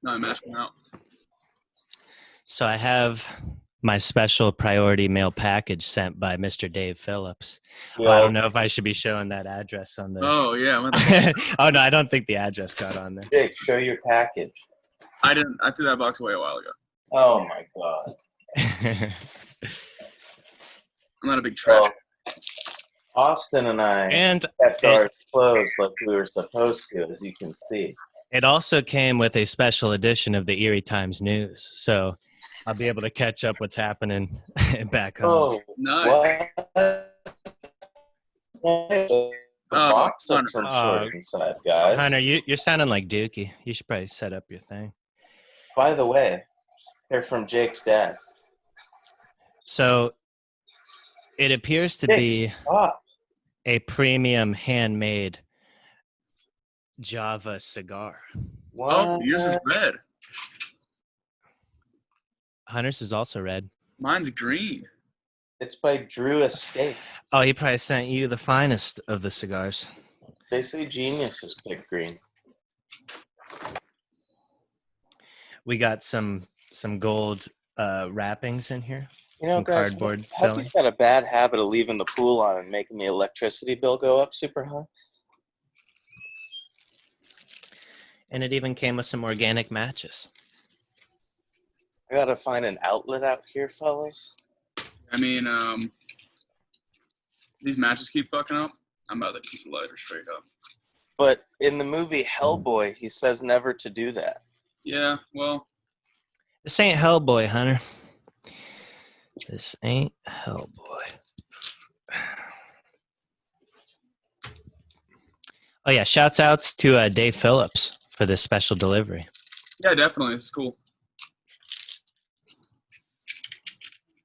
No, I'm asking out. So I have my special priority mail package sent by Mr. Dave Phillips. We I all- don't know if I should be showing that address on the. Oh yeah, Oh no, I don't think the address got on there. Jake, show your package. I didn't. I threw that box away a while ago. Oh my god. I'm not a big trash. Well, Austin and I And kept ours closed like we were supposed to, as you can see. it also came with a special edition of the Erie Times News, so I'll be able to catch up what's happening back home. Oh, Nice. what? The box of some Oh. sort inside, guys. Hunter, you're sounding like Dookie. You should probably set up your thing. By the way, they're from Jake's dad. So it appears to Jake, be stop. a premium handmade Java cigar. What? Oh, yours is red. Hunter's is also red. Mine's green. It's by Drew Estate. Oh, he probably sent you the finest of the cigars. They say geniuses pick green. We got some gold wrappings in here. You know, Some guys, cardboard Hubby's got a bad habit of leaving the pool on and making the electricity bill go up super high. And it even came with some organic matches. I gotta find an outlet out here, fellas. I mean, these matches keep fucking up. I'm about to keep the lighter straight up. But in the movie Hellboy, he says never to do that. Yeah, well, This ain't Hellboy, Hunter. This ain't Hellboy. Oh yeah, shouts outs to Dave Phillips for this special delivery. yeah, definitely. This is cool.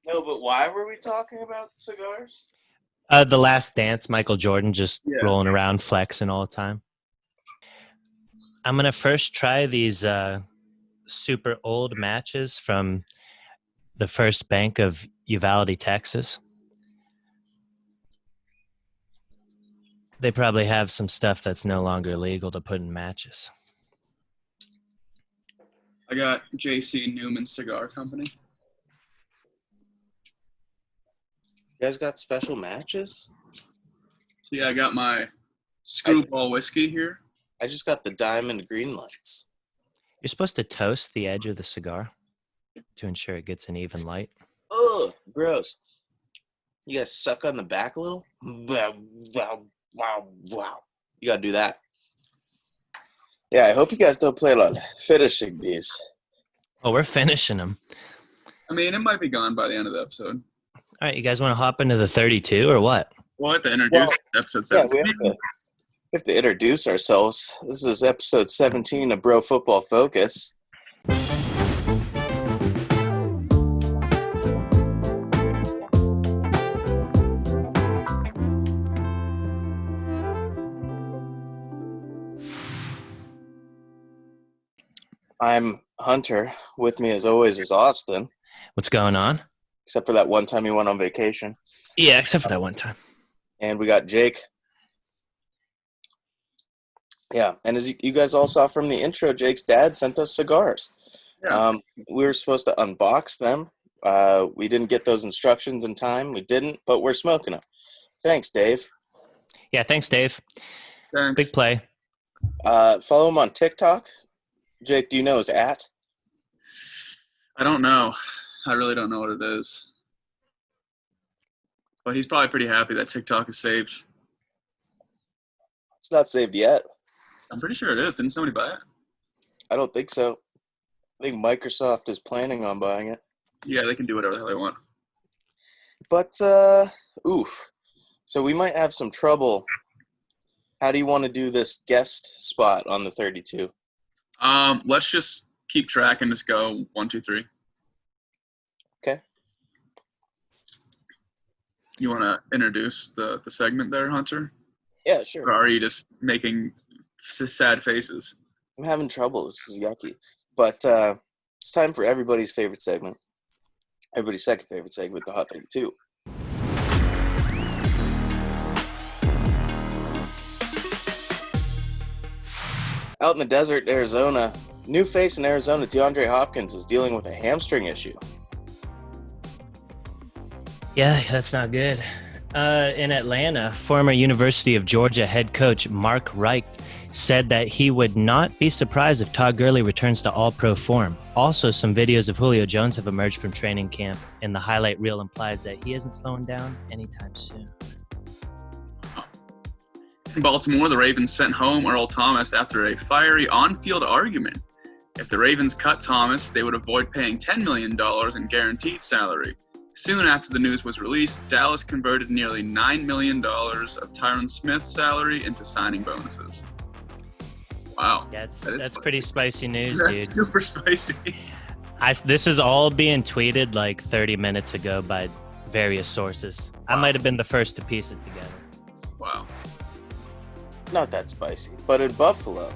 No, but why were we talking about cigars? The Last Dance, Michael Jordan just Yeah. rolling around flexing all the time. I'm gonna first try these super old matches from the First Bank of Uvalde, Texas. They probably have some stuff that's no longer legal to put in matches. I got JC Newman Cigar Company. You guys got special matches? So yeah, I got my Screwball whiskey here. I just got the diamond green lights. You're supposed to toast the edge of the cigar to ensure it gets an even light. Ugh, gross. You guys suck on the back a little? Wow, wow, wow, wow. You gotta do that. Yeah, I hope you guys don't plan on finishing these. Oh, we're finishing them. I mean, it might be gone by the end of the episode. All right, you guys want to hop into the 32 or what? We'll have to introduce episode Yeah, 17. we have to introduce ourselves. This is episode 17 of Bro Football Focus. I'm Hunter. With me, as always, is Austin, What's going on? except for that one time he went on vacation. Yeah, except for that one time. And we got Jake. Yeah, and as you guys all saw from the intro, Jake's dad sent us cigars. Yeah. We were supposed to unbox them. We didn't get those instructions in time. We didn't, but we're smoking them. Thanks, Dave. Yeah, thanks, Dave. Thanks. Big play. Follow him on TikTok. Jake, do you know his at? I don't know. I really don't know what it is. But he's probably pretty happy that TikTok is saved. It's not saved yet. I'm pretty sure it is. Didn't somebody buy it? I don't think so. I think Microsoft is planning on buying it. Yeah, they can do whatever the hell they want. But, oof. So we might have some trouble. How do you want to do this guest spot on the 32? Let's just keep track and just go 1, 2, 3. Okay. You want to introduce the segment there, Hunter? Yeah, Or sure. are you just making sad faces? I'm having trouble. This is yucky. But it's time for everybody's favorite segment. Everybody's second favorite segment, the Hot 32. Out in the desert, Arizona, New face in Arizona, DeAndre Hopkins is dealing with a hamstring issue. Yeah, that's not good. In Atlanta, former University of Georgia head coach Mark Reich said that he would not be surprised if Todd Gurley returns to all-pro form. Also, some videos of Julio Jones have emerged from training camp, and the highlight reel implies that he isn't slowing down anytime soon. In Baltimore, the Ravens sent home Earl Thomas after a fiery on-field argument. If the Ravens cut Thomas, they would avoid paying $10 million in guaranteed salary. Soon after the news was released, Dallas converted nearly $9 million of Tyron Smith's salary into signing bonuses. Wow. That's pretty spicy news, That's dude. super spicy. This is all being tweeted like 30 minutes ago by various sources. Wow. I might have been the first to piece it together. Wow. Not that spicy. But in Buffalo,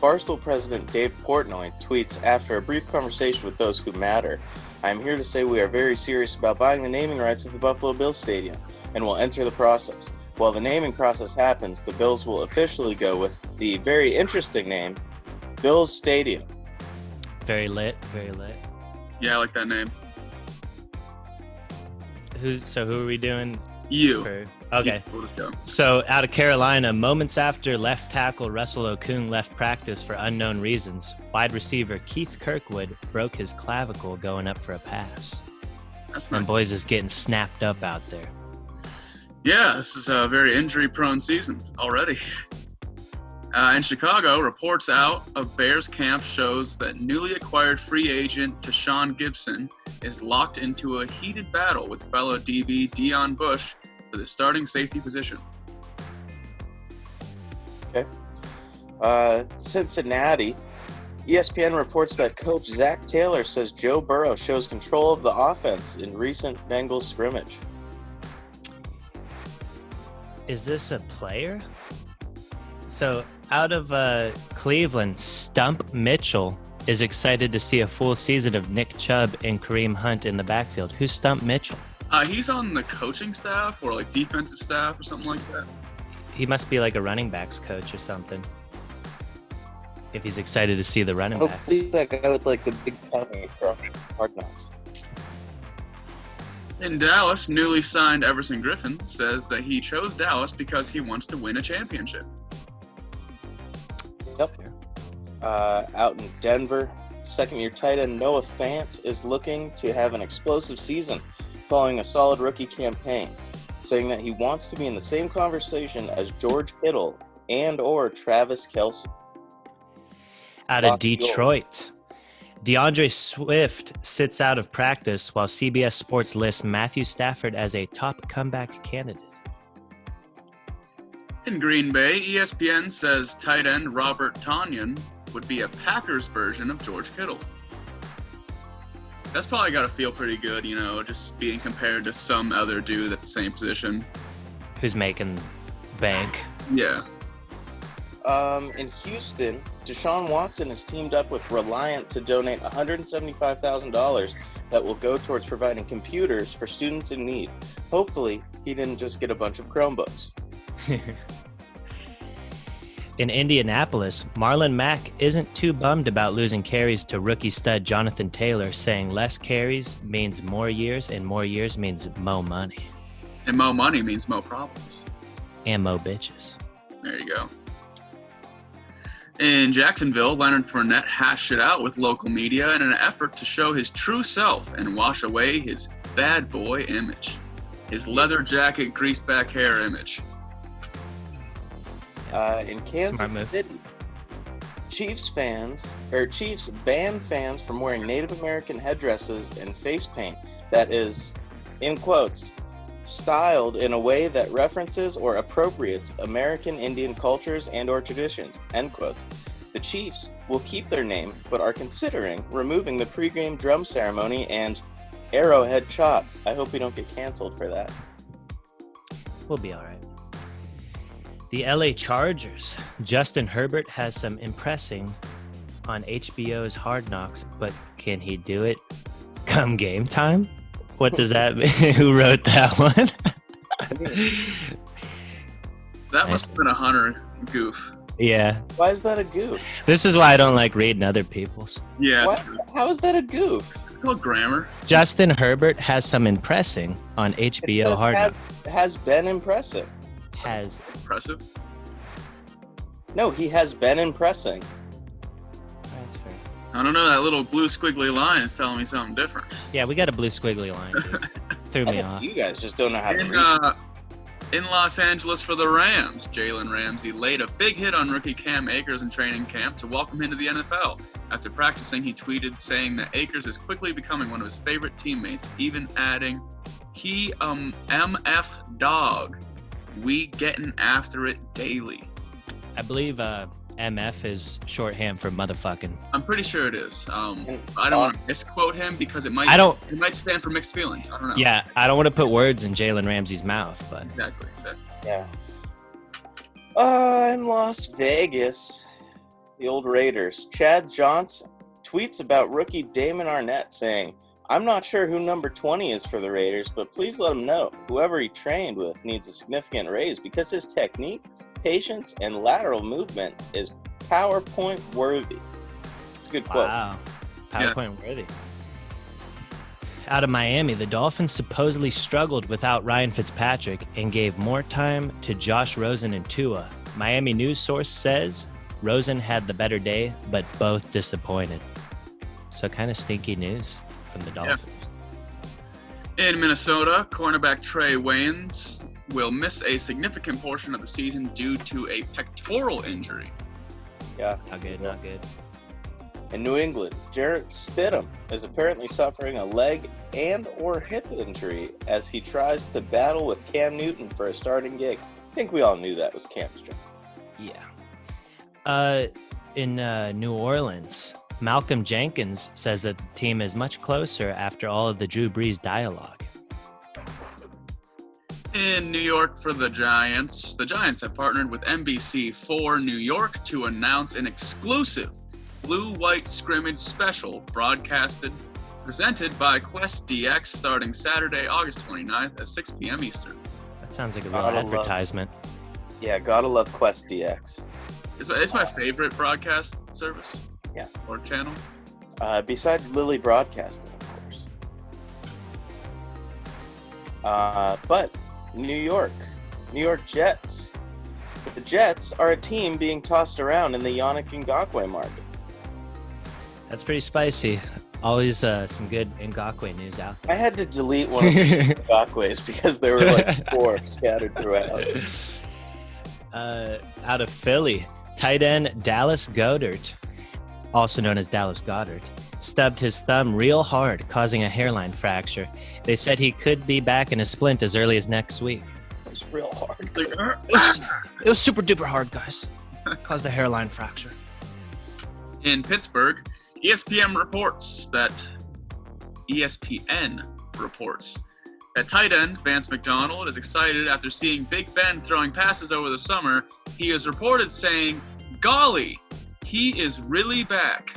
Barstool President Dave Portnoy tweets, after a brief conversation with those who matter, I am here to say we are very serious about buying the naming rights of the Buffalo Bills Stadium and will enter the process. While the naming process happens, the Bills will officially go with the very interesting name, Bills Stadium. Very lit, very lit. Yeah, I like that name. Who are we doing? You. Okay. We'll just go. So out of Carolina, moments after left tackle Russell Okung left practice for unknown reasons, wide receiver Keith Kirkwood broke his clavicle going up for a pass. That's My nice. boys is getting snapped up out there. Yeah, this is a very injury-prone season already. In Chicago, reports out of Bears camp shows that newly acquired free agent Tashawn Gibson is locked into a heated battle with fellow DB Deion Bush for the starting safety position. Okay. Cincinnati, ESPN reports that coach Zach Taylor says Joe Burrow shows control of the offense in recent Bengals scrimmage. Is this a player? So out of Cleveland, Stump Mitchell is excited to see a full season of Nick Chubb and Kareem Hunt in the backfield. Who's Stump Mitchell? He's on the coaching staff or like defensive staff or something like that. He must be like a running backs coach or something. If he's excited to see the running backs. Hopefully that guy with like the big tummy from Hard Knocks. In Dallas, newly signed Everson Griffin says that he chose Dallas because he wants to win a championship. Yep. Out in Denver, second-year tight end Noah Fant is looking to have an explosive season following a solid rookie campaign, saying that he wants to be in the same conversation as George Kittle and or Travis Kelce. Out of Detroit, DeAndre Swift sits out of practice while CBS Sports lists Matthew Stafford as a top comeback candidate. In Green Bay, ESPN says tight end Robert Tonyan would be a Packers version of George Kittle. That's probably got to feel pretty good, you know, just being compared to some other dude at the same position. Who's making bank? Yeah. In Houston, Deshaun Watson has teamed up with Reliant to donate $175,000 that will go towards providing computers for students in need. Hopefully, he didn't just get a bunch of Chromebooks. In Indianapolis, Marlon Mack isn't too bummed about losing carries to rookie stud Jonathan Taylor, saying less carries means more years, and more years means mo money. And mo money means mo problems. And mo bitches. There you go. In Jacksonville, Leonard Fournette hashed it out with local media in an effort to show his true self and wash away his bad boy image. His leather jacket, greased back hair image. In Kansas City, Chiefs ban fans from wearing Native American headdresses and face paint that is, in quotes, styled in a way that references or appropriates American Indian cultures and or traditions, end quotes. The Chiefs will keep their name, but are considering removing the pregame drum ceremony and Arrowhead chop. I hope we don't get canceled for that. We'll be all right. The LA Chargers. Justin Herbert has some impressing on HBO's Hard Knocks, but can he do it come game time? What does that mean? Who wrote that one? That must have been a Hunter goof. Yeah. Why is that a goof? This is why I don't like reading other people's. Yeah, it's How is that a goof? called grammar. Justin Herbert has some impressing on HBO Hard Knocks. Has been impressive. Has. Impressive. No, he has been impressing. That's fair. I don't know, that little blue squiggly line is telling me something different. Yeah, we got a blue squiggly line. Dude. Threw me off. You guys just don't know how to read. In Los Angeles for the Rams, Jalen Ramsey laid a big hit on rookie Cam Akers in training camp to welcome him to the NFL. After practicing, he tweeted saying that Akers is quickly becoming one of his favorite teammates, even adding, he MF dog. We getting after it daily. I believe MF is shorthand for motherfucking. I'm pretty sure it is. I don't want to misquote him because it might stand for mixed feelings. I don't know. Yeah, I don't want to put words in Jalen Ramsey's mouth, but Exactly. Yeah. In Las Vegas, the old Raiders. Chad Johnson tweets about rookie Damon Arnett saying, I'm not sure who number 20 is for the Raiders, but please let him know whoever he trained with needs a significant raise because his technique, patience, and lateral movement is PowerPoint worthy. It's a good quote. wow. PowerPoint worthy. Out of Miami, the Dolphins supposedly struggled without Ryan Fitzpatrick and gave more time to Josh Rosen and Tua. Miami news source says Rosen had the better day, but both disappointed. So kind of stinky news from the Dolphins. In Minnesota, cornerback Trey Waynes will miss a significant portion of the season due to a pectoral injury. Yeah. Not good, not good. In New England, Jarrett Stidham is apparently suffering a leg and or hip injury as he tries to battle with Cam Newton for a starting gig. I think we all knew that was Cam's job. Yeah. In New Orleans, Malcolm Jenkins says that the team is much closer after all of the Drew Brees dialogue. In New York for the Giants have partnered with NBC for New York to announce an exclusive blue-white scrimmage special presented by Quest DX starting Saturday, August 29th at 6 p.m. Eastern. That sounds like a real advertisement. Yeah, gotta love Quest DX. It's my favorite broadcast service. Yeah. Or channel. Besides Lily Broadcasting, of course. But New York Jets. The Jets are a team being tossed around in the Yannick Ngakoue market. That's pretty spicy. Always some good Ngakoue news out there. I had to delete one of the Ngakoues because there were like 4 scattered throughout. Out of Philly, tight end Dallas Goedert, also known as Dallas Goddard, stubbed his thumb real hard, causing a hairline fracture. They said he could be back in a splint as early as next week. It was real hard. It was super duper hard, guys. Caused a hairline fracture. In Pittsburgh, ESPN reports that tight end Vance McDonald is excited after seeing Big Ben throwing passes over the summer. He is reported saying, golly, he is really back.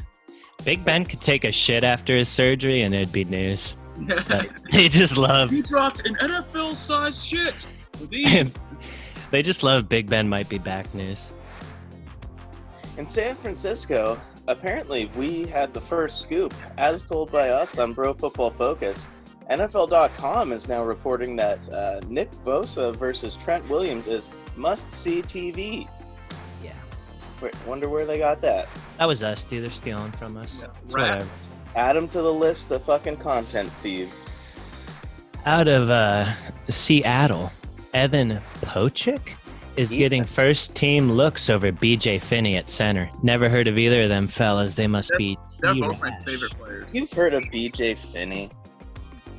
Big Ben could take a shit after his surgery and it'd be news. They just love... He dropped an NFL-sized shit. They just love Big Ben might be back news. In San Francisco, apparently we had the first scoop, as told by us on Pro Football Focus. NFL.com is now reporting that Nick Bosa versus Trent Williams is must-see TV. Yeah. Wonder where they got that. That was us, dude. They're stealing from us. Yeah. It's whatever. Add them to the list of fucking content thieves. Out of Seattle, Evan Pochik is getting first-team looks over BJ Finney at center. Never heard of either of them fellas. They must be They're both my favorite players. You've heard of BJ Finney?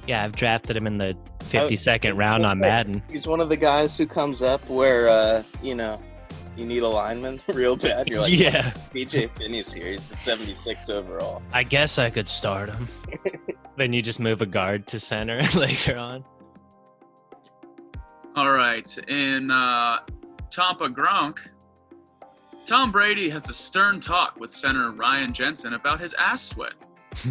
Yeah, I've drafted him in the 52nd round on Madden. He's one of the guys who comes up where, you need a lineman real bad. You're like, yeah. BJ Finney's here. He's the 76 overall. I guess I could start him. Then you just move a guard to center later on. All right. In Tampa Gronk, Tom Brady has a stern talk with center Ryan Jensen about his ass sweat.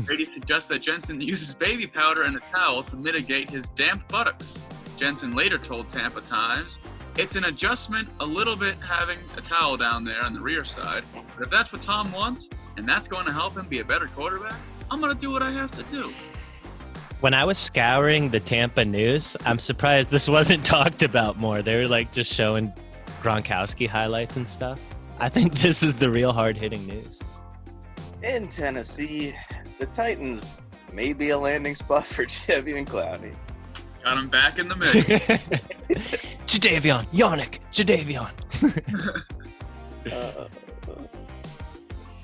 Brady suggests that Jensen uses baby powder and a towel to mitigate his damp buttocks. Jensen later told Tampa Times It's an adjustment a little bit having a towel down there on the rear side. But if that's what Tom wants, and that's going to help him be a better quarterback, I'm going to do what I have to do. When I was scouring the Tampa news, I'm surprised this wasn't talked about more. They were like just showing Gronkowski highlights and stuff. I think this is the real hard-hitting news. In Tennessee, the Titans may be a landing spot for Jadeveon Clowney. Got him back in the mix. Jadeveon, Yannick, Jadeveon.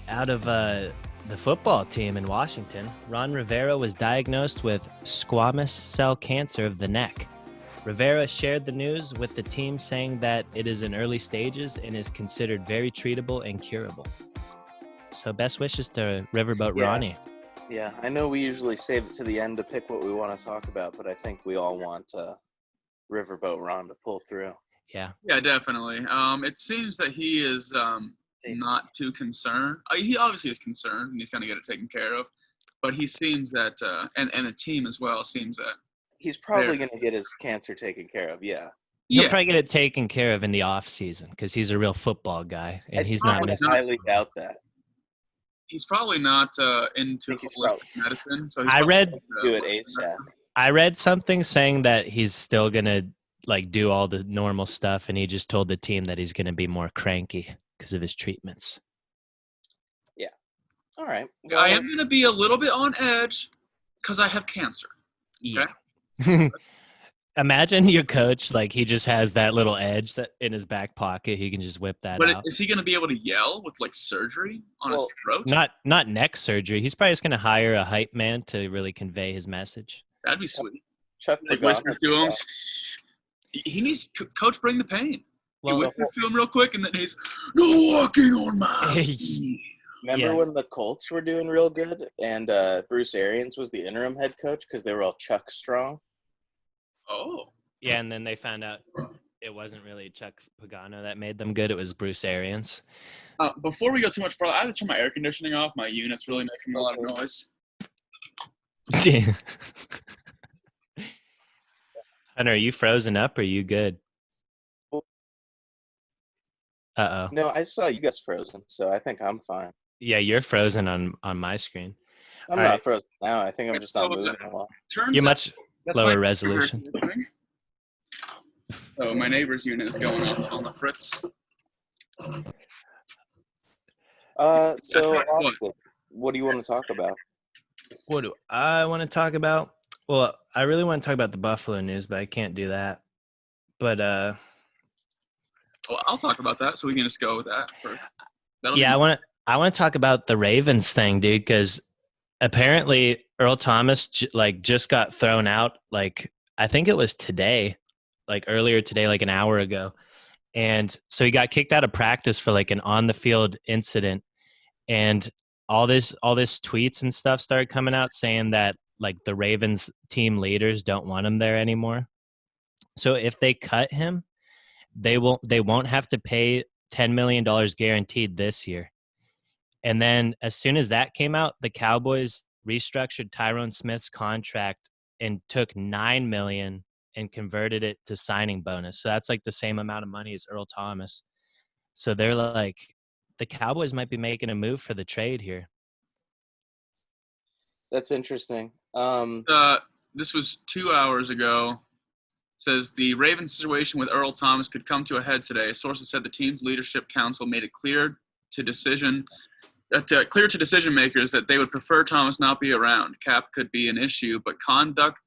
Out of the football team in Washington, Ron Rivera was diagnosed with squamous cell cancer of the neck. Rivera shared the news with the team, saying that it is in early stages and is considered very treatable and curable. So best wishes to Riverboat Ronnie. Yeah, I know we usually save it to the end to pick what we want to talk about, but I think we all want Riverboat Ron to pull through. Yeah. Yeah, definitely. It seems that he is not too concerned. He obviously is concerned, and he's going to get it taken care of. But he seems that, and the team as well, seems that he's probably going to get his cancer taken care of. Yeah. He'll probably get it taken care of in the off season because he's a real football guy, and he's not missing. I highly doubt that. He's probably not into holistic medicine. So I read do it ASAP. I read something saying that he's still gonna like do all the normal stuff, and he just told the team that he's gonna be more cranky because of his treatments. Yeah. All right. Well, I am gonna be a little bit on edge because I have cancer. Okay? Yeah. Imagine your coach, like he just has that little edge that in his back pocket. He can just whip that out. But is he going to be able to yell with like surgery on his throat? Not neck surgery. He's probably just going to hire a hype man to really convey his message. That'd be sweet. Chuck like whispers to him. He needs coach bring the pain. Well, he whispers to him real quick, and then he's no walking on my. Remember when the Colts were doing real good, and Bruce Arians was the interim head coach because they were all Chuck strong. Oh. Yeah, and then they found out it wasn't really Chuck Pagano that made them good. It was Bruce Arians. Before we go too much further, I have to turn my air conditioning off. My unit's really making a lot of noise. Hunter, are you frozen up or are you good? Uh-oh. No, I saw you guys frozen, so I think I'm fine. Yeah, you're frozen on my screen. I'm not frozen now. I think I'm just not moving a lot. You're much lower resolution. So my neighbor's unit is going off on the fritz. So what do you want to talk about? What do I want to talk about? Well, I really want to talk about the Buffalo news, but I can't do that. But well, I'll talk about that, so we can just go with that first. I want to talk about the Ravens thing, dude, because apparently Earl Thomas just got thrown out. Like I think it was today, like earlier today, like an hour ago, and so he got kicked out of practice for like an on the field incident, and all this tweets and stuff started coming out saying that like the Ravens team leaders don't want him there anymore. So if they cut him, they won't have to pay $10 million guaranteed this year. And then as soon as that came out, the Cowboys restructured Tyrone Smith's contract and took $9 million and converted it to signing bonus. So that's like the same amount of money as Earl Thomas. So they're like, the Cowboys might be making a move for the trade here. That's interesting. This was 2 hours ago. Says the Ravens situation with Earl Thomas could come to a head today. Sources said the team's leadership council made it clear to decision makers that they would prefer Thomas not be around. Cap could be an issue, but conduct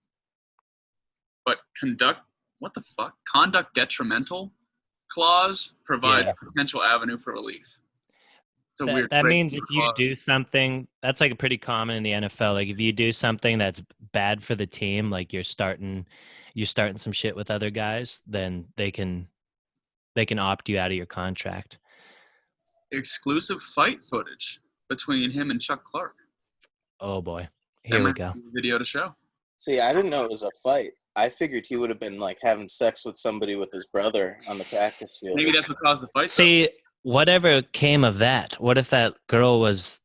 detrimental clause provide a potential avenue for relief. That means if you do something, that's like pretty common in the NFL. Like if you do something that's bad for the team, like you're starting some shit with other guys, then they can opt you out of your contract. Exclusive fight footage between him and Chuck Clark. Oh boy, here we go. Video to show. See, I didn't know it was a fight. I figured he would have been like having sex with somebody with his brother on the practice field. Maybe that's what caused the fight. See, whatever came of that? What if that girl was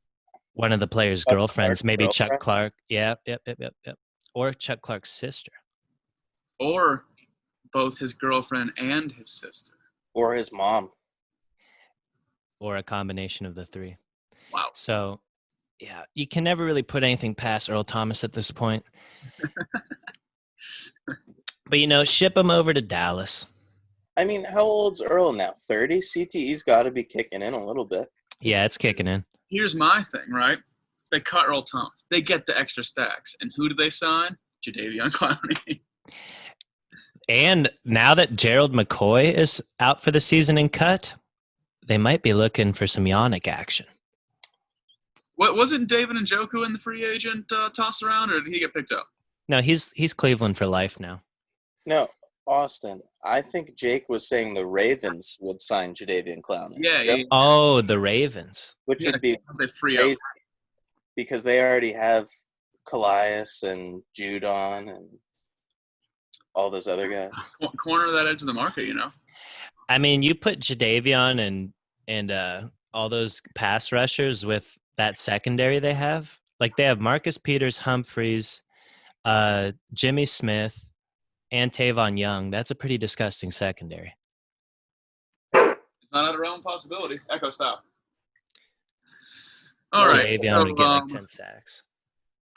one of the players' girlfriends? Maybe Chuck Clark. Yep. Or Chuck Clark's sister. Or both his girlfriend and his sister. Or his mom. Or a combination of the three. Wow. So, yeah, you can never really put anything past Earl Thomas at this point. But, ship him over to Dallas. I mean, how old's Earl now? 30? CTE's got to be kicking in a little bit. Yeah, it's kicking in. Here's my thing, right? They cut Earl Thomas. They get the extra stacks. And who do they sign? Jadeveon Clowney. And now that Gerald McCoy is out for the season and cut, they might be looking for some Yannick action. What wasn't David Njoku in the free agent tossed around, or did he get picked up? No, he's Cleveland for life now. No, Austin, I think Jake was saying the Ravens would sign Jadeveon Clowney. Yeah. Oh, the Ravens. Which would be they free crazy up. because they already have Calais and Judon and all those other guys. Corner that edge of the market, I mean, you put Jadeveon and all those pass rushers with that secondary they have. Like they have Marcus Peters, Humphreys, Jimmy Smith, and Tavon Young. That's a pretty disgusting secondary. It's not out of realm possibility. Echo, stop. All right. Jadeveon would get like 10 sacks.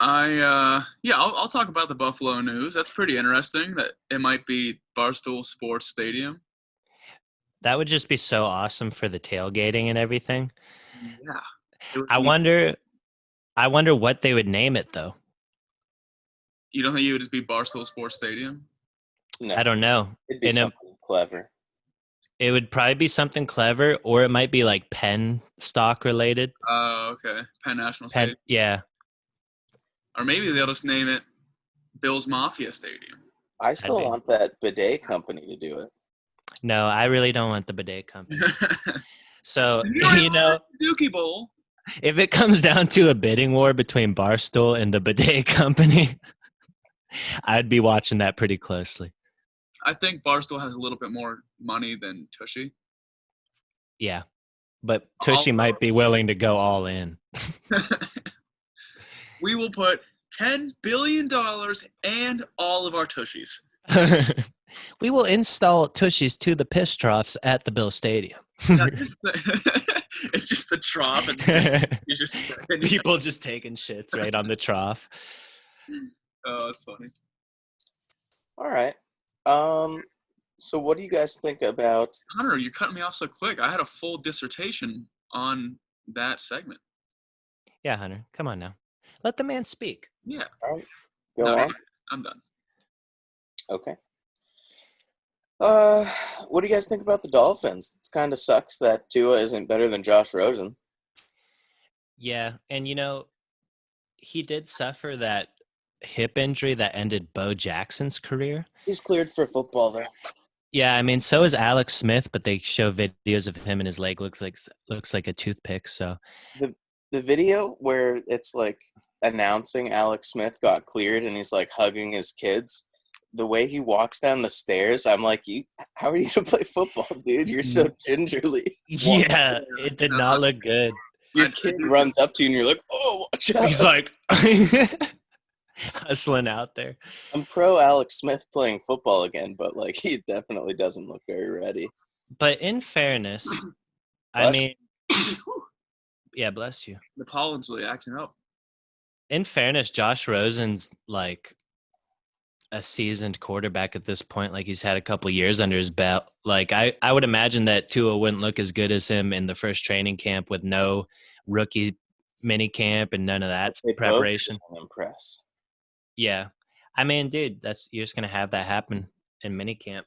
I'll talk about the Buffalo news. That's pretty interesting that it might be Barstool Sports Stadium. That would just be so awesome for the tailgating and everything. Yeah. I wonder what they would name it though. You don't think it would just be Barstool Sports Stadium? No, I don't know. it'd be something clever. It would probably be something clever, or it might be like Penn stock related. Oh, okay. Penn National Stadium. Yeah. Or maybe they'll just name it Bills Mafia Stadium. I still want that bidet company to do it. No, I really don't want the bidet company. So, Dookie Bowl. If it comes down to a bidding war between Barstool and the bidet company, I'd be watching that pretty closely. I think Barstool has a little bit more money than Tushy. Yeah, but Tushy might be willing to go all in. We will put $10 billion and all of our Tushies. We will install Tushies to the piss troughs at the Bill Stadium. It's just the trough, and you just people just taking shits right on the trough. Oh, that's funny. All right. So what do you guys think about Hunter? You're cutting me off so quick. I had a full dissertation on that segment. Yeah, Hunter, come on now. Let the man speak. Yeah. All right. Go on. I'm done. Okay. What do you guys think about the Dolphins? It kind of sucks that Tua isn't better than Josh Rosen. Yeah, and he did suffer that hip injury that ended Bo Jackson's career. He's cleared for football, though. Yeah, I mean, so is Alex Smith, but they show videos of him and his leg looks like a toothpick. So the video where it's like announcing Alex Smith got cleared and he's like hugging his kids. The way he walks down the stairs, I'm like, how are you going to play football, dude? You're so gingerly. Yeah, it did not look good. Your kid runs up to you and you're like, oh, watch out. He's like hustling out there. I'm pro Alex Smith playing football again, but like he definitely doesn't look very ready. But in fairness, I mean, yeah, bless you. The pollen's really acting up. In fairness, Josh Rosen's like a seasoned quarterback at this point. Like he's had a couple years under his belt. Like I would imagine that Tua wouldn't look as good as him in the first training camp with no rookie mini camp and none of that preparation. Impress. Yeah. I mean, dude, you're just going to have that happen in mini camp.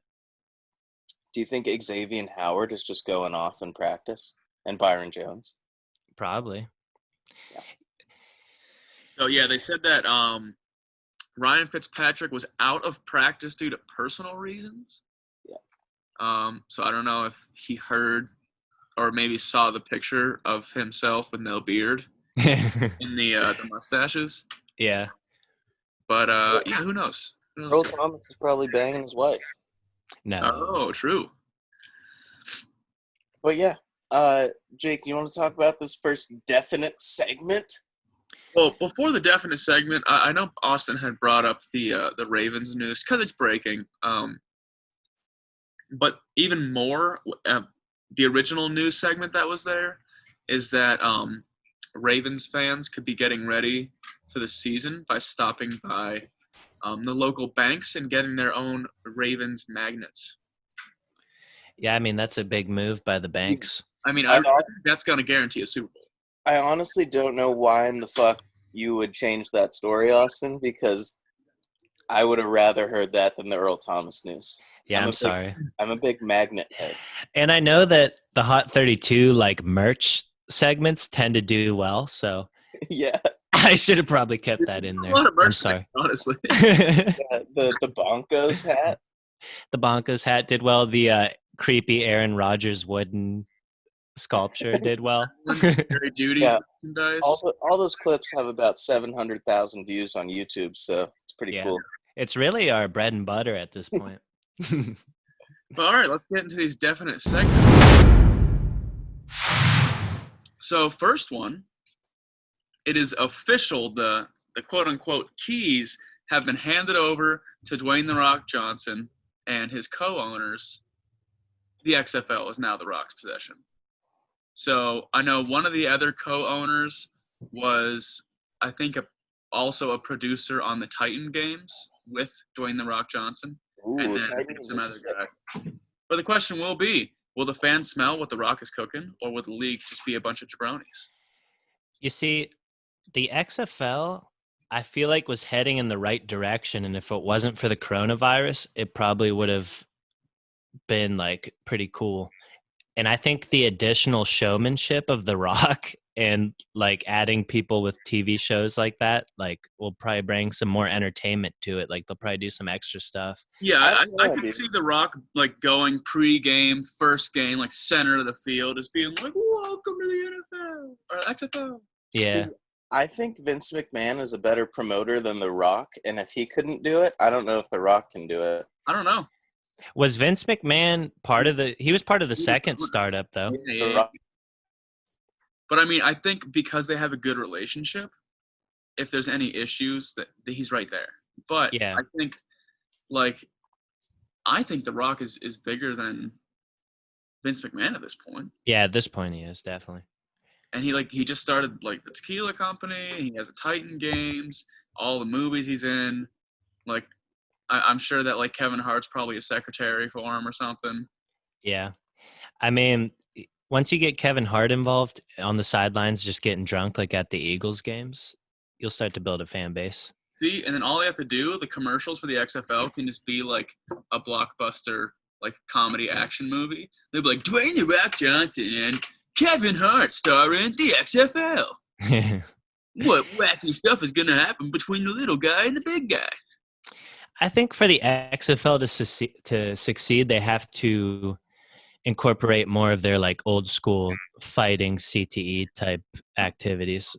Do you think Xavier Howard is just going off in practice and Byron Jones? Probably. Yeah. So yeah, they said that Ryan Fitzpatrick was out of practice due to personal reasons. Yeah. So I don't know if he heard or maybe saw the picture of himself with no beard in the mustaches. Yeah. But yeah, who knows? Earl Thomas is probably banging his wife. No. Oh, true. But yeah, Jake, you want to talk about this first definite segment? Well, before the definite segment, I know Austin had brought up the Ravens news because it's breaking. But even more, the original news segment that was there is that Ravens fans could be getting ready for the season by stopping by the local banks and getting their own Ravens magnets. Yeah, I mean, that's a big move by the banks. I mean, I think that's going to guarantee a Super Bowl. I honestly don't know why in the fuck you would change that story, Austin, because I would have rather heard that than the Earl Thomas news. Yeah, I'm sorry. I'm a big magnet head. And I know that the Hot 32 like merch segments tend to do well, so Yeah. I should have probably kept that in there. A lot of merch, I'm sorry. honestly. Yeah, the Broncos hat. The Broncos hat did well. The creepy Aaron Rodgers wooden sculpture did well. Jerry Judy's merchandise. All those clips have about 700,000 views on YouTube, so it's pretty cool. It's really our bread and butter at this point. All right, let's get into these definite segments. So first one, it is official. The quote-unquote keys have been handed over to Dwayne "The Rock" Johnson and his co-owners. The XFL is now The Rock's possession. So I know one of the other co-owners was, I think, also a producer on the Titan games with Dwayne "The Rock" Johnson. Ooh, and then Titans some is other guy. But the question will be, will the fans smell what The Rock is cooking, or will the league just be a bunch of jabronis? You see, the XFL, I feel like, was heading in the right direction, and if it wasn't for the coronavirus, it probably would have been like pretty cool. And I think the additional showmanship of The Rock and like adding people with TV shows like that, like, will probably bring some more entertainment to it. Like, they'll probably do some extra stuff. Yeah, I can see The Rock like going pre-game, first game, like center of the field, as being like, "Welcome to the NFL or XFL." Yeah. See, I think Vince McMahon is a better promoter than The Rock, and if he couldn't do it, I don't know if The Rock can do it. I don't know. Was Vince McMahon he was part of the second startup, though. Yeah. But I mean, I think because they have a good relationship, if there's any issues, that he's right there. But yeah, I think The Rock is bigger than Vince McMahon at this point. Yeah, at this point he is, definitely. And he just started like the tequila company. He has the Titan games, all the movies he's in. Like, I'm sure that like Kevin Hart's probably a secretary for him or something. Yeah, I mean, once you get Kevin Hart involved on the sidelines, just getting drunk like at the Eagles games, you'll start to build a fan base. See, and then all they have to do, the commercials for the XFL can just be like a blockbuster, like comedy action movie. They'll be like, Dwayne "The Rock" Johnson and Kevin Hart starring the XFL. What wacky stuff is going to happen between the little guy and the big guy? I think for the XFL to succeed, they have to incorporate more of their like old school fighting CTE type activities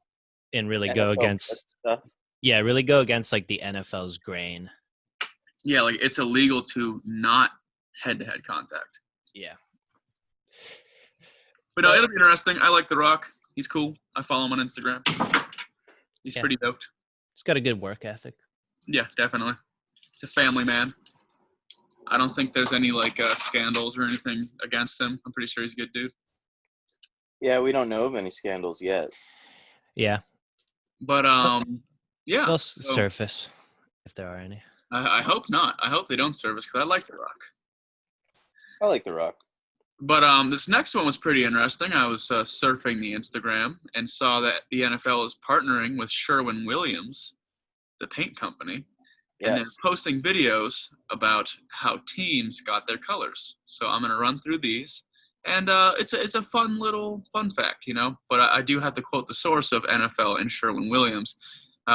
and really go against like the NFL's grain. Yeah, like it's illegal to not head-to-head contact. Yeah. But no, it'll be interesting. I like The Rock. He's cool. I follow him on Instagram. He's pretty dope. He's got a good work ethic. Yeah, definitely. He's a family man. I don't think there's any like scandals or anything against him. I'm pretty sure he's a good dude. Yeah, we don't know of any scandals yet. Yeah. But yeah. They'll surface if there are any. I hope not. I hope they don't surface because I like The Rock. I like The Rock. But this next one was pretty interesting. I was surfing the Instagram and saw that the NFL is partnering with Sherwin-Williams, the paint company. Yes. And they're posting videos about how teams got their colors. So I'm going to run through these. And it's a fun fact, you know. But I do have to quote the source of NFL and Sherwin-Williams.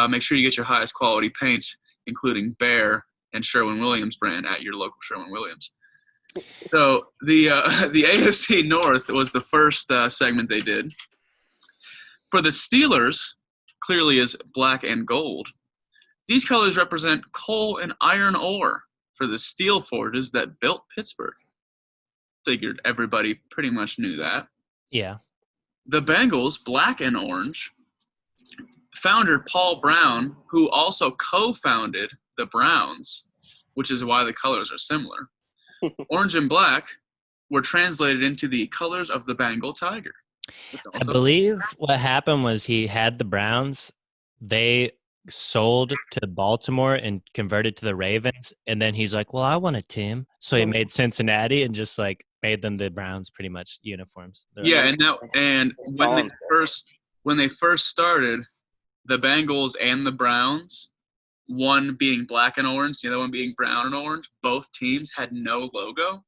Make sure you get your highest quality paint, including Behr and Sherwin-Williams brand at your local Sherwin-Williams. So the AFC North was the first segment they did. For the Steelers, clearly is black and gold. These colors represent coal and iron ore for the steel forges that built Pittsburgh. Figured everybody pretty much knew that. Yeah. The Bengals, black and orange. Founder Paul Brown, who also co-founded the Browns, which is why the colors are similar, Orange and black were translated into the colors of the Bengal tiger. I believe what happened was he had the Browns. They sold to Baltimore and converted to the Ravens. And then he's like, well, I want a team. So he made Cincinnati and just like made them the Browns pretty much uniforms. Yeah, and when they first started, the Bengals and the Browns, one being black and orange, the other one being brown and orange, both teams had no logo.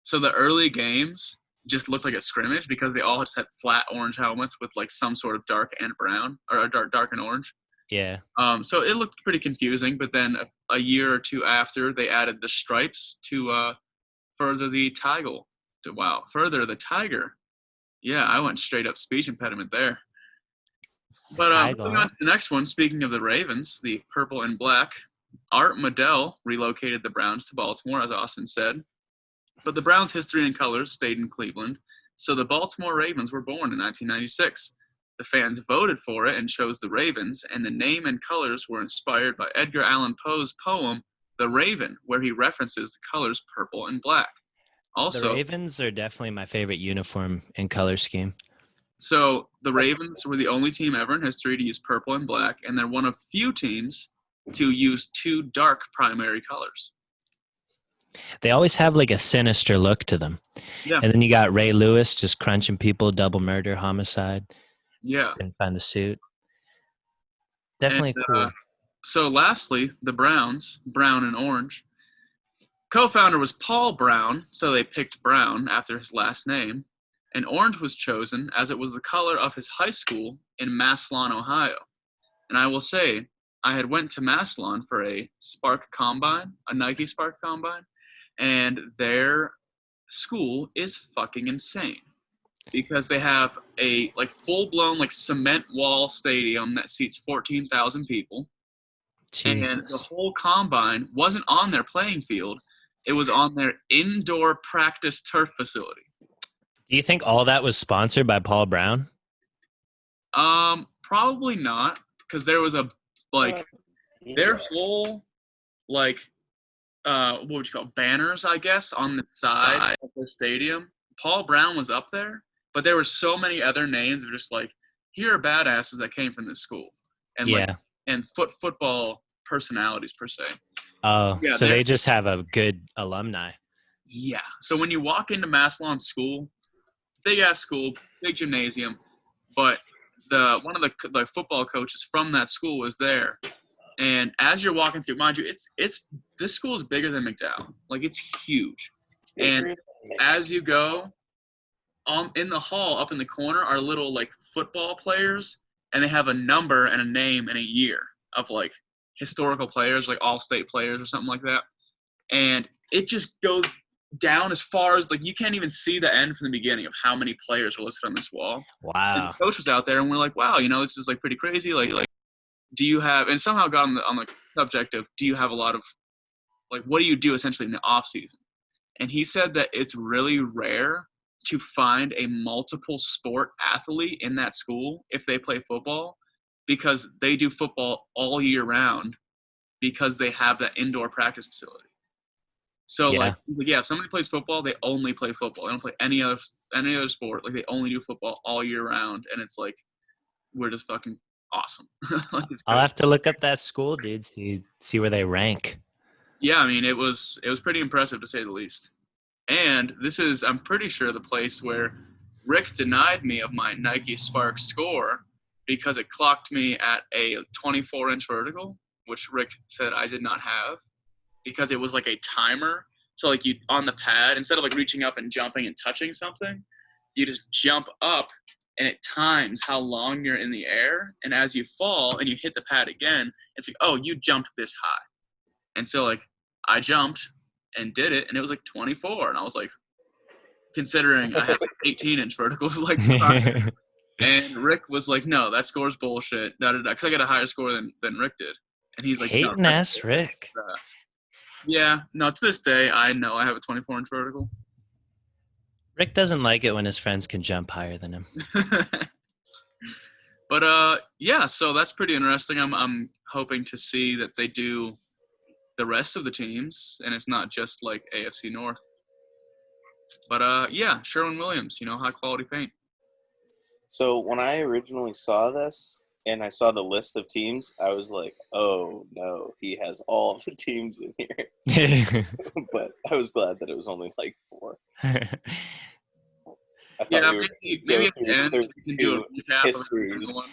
So the early games just looked like a scrimmage because they all just had flat orange helmets with like some sort of dark and brown or dark and orange. Yeah. So it looked pretty confusing, but then a year or two after, they added the stripes to further the tiger. Yeah, I went straight up speech impediment there. But moving on to the next one, speaking of the Ravens, the purple and black, Art Modell relocated the Browns to Baltimore, as Austin said. But the Browns' history and colors stayed in Cleveland, so the Baltimore Ravens were born in 1996. The fans voted for it and chose the Ravens, and the name and colors were inspired by Edgar Allan Poe's poem, The Raven, where he references the colors purple and black. Also, the Ravens are definitely my favorite uniform and color scheme. So the Ravens were the only team ever in history to use purple and black, and they're one of few teams to use two dark primary colors. They always have like a sinister look to them. Yeah. And then you got Ray Lewis just crunching people, double murder, homicide. Yeah. Couldn't find the suit. Definitely cool. So lastly, the Browns, brown and orange. Co-founder was Paul Brown, so they picked Brown after his last name. And orange was chosen as it was the color of his high school in Massillon, Ohio. And I will say, I had went to Massillon for a Spark Combine, a Nike Spark Combine, and their school is fucking insane because they have a like full-blown like cement wall stadium that seats 14,000 people. Jesus. And the whole combine wasn't on their playing field. It was on their indoor practice turf facility. Do you think all that was sponsored by Paul Brown? Probably not, because there was their whole what would you call it, banners, I guess, on the side of the stadium. Paul Brown was up there, but there were so many other names of just like, here are badasses that came from this school, and football personalities per se. Oh, yeah, so they just have a good alumni. Yeah. So when you walk into Massillon School, big ass school, big gymnasium, but one of the football coaches from that school was there. And as you're walking through, mind you, this school is bigger than McDowell. Like, it's huge. And as you go in the hall up in the corner are little like football players, and they have a number and a name and a year of like historical players, like all-state players or something like that. And it just goes down as far as like you can't even see the end from the beginning of how many players are listed on this wall. Wow. And the coach was out there, and we're like, wow, this is like pretty crazy. Like do you have, and somehow got on the subject of, do you have a lot of like, what do you do essentially in the off season? And he said that it's really rare to find a multiple sport athlete in that school if they play football, because they do football all year round because they have that indoor practice facility. So if somebody plays football, they only play football. They don't play any other sport. Like, they only do football all year round, and it's like, we're just fucking awesome. I'll have to look up that school, dude. See where they rank. Yeah, I mean, it was pretty impressive to say the least. And this is, I'm pretty sure, the place where Rick denied me of my Nike Spark score because it clocked me at a 24-inch vertical, which Rick said I did not have, because it was like a timer. So like, you on the pad, instead of like reaching up and jumping and touching something, you just jump up and it times how long you're in the air. And as you fall and you hit the pad again, it's like, oh, you jumped this high. And so like, I jumped and did it, and it was like 24. And I was like, considering I had like 18-inch verticals, like, and Rick was like, no, that score's bullshit. Because I got a higher score than Rick did. And he's like, hating ass Rick. Yeah, no, to this day, I know I have a 24-inch vertical. Rick doesn't like it when his friends can jump higher than him. But yeah, so that's pretty interesting. I'm hoping to see that they do the rest of the teams, and it's not just like AFC North. But yeah, Sherwin-Williams, high quality paint. So when I originally saw this and I saw the list of teams, I was like, oh no, he has all of the teams in here. But I was glad that it was only like 4. I thought Yeah, we were maybe go at the through end we can do a 32 recap of every histories. single one.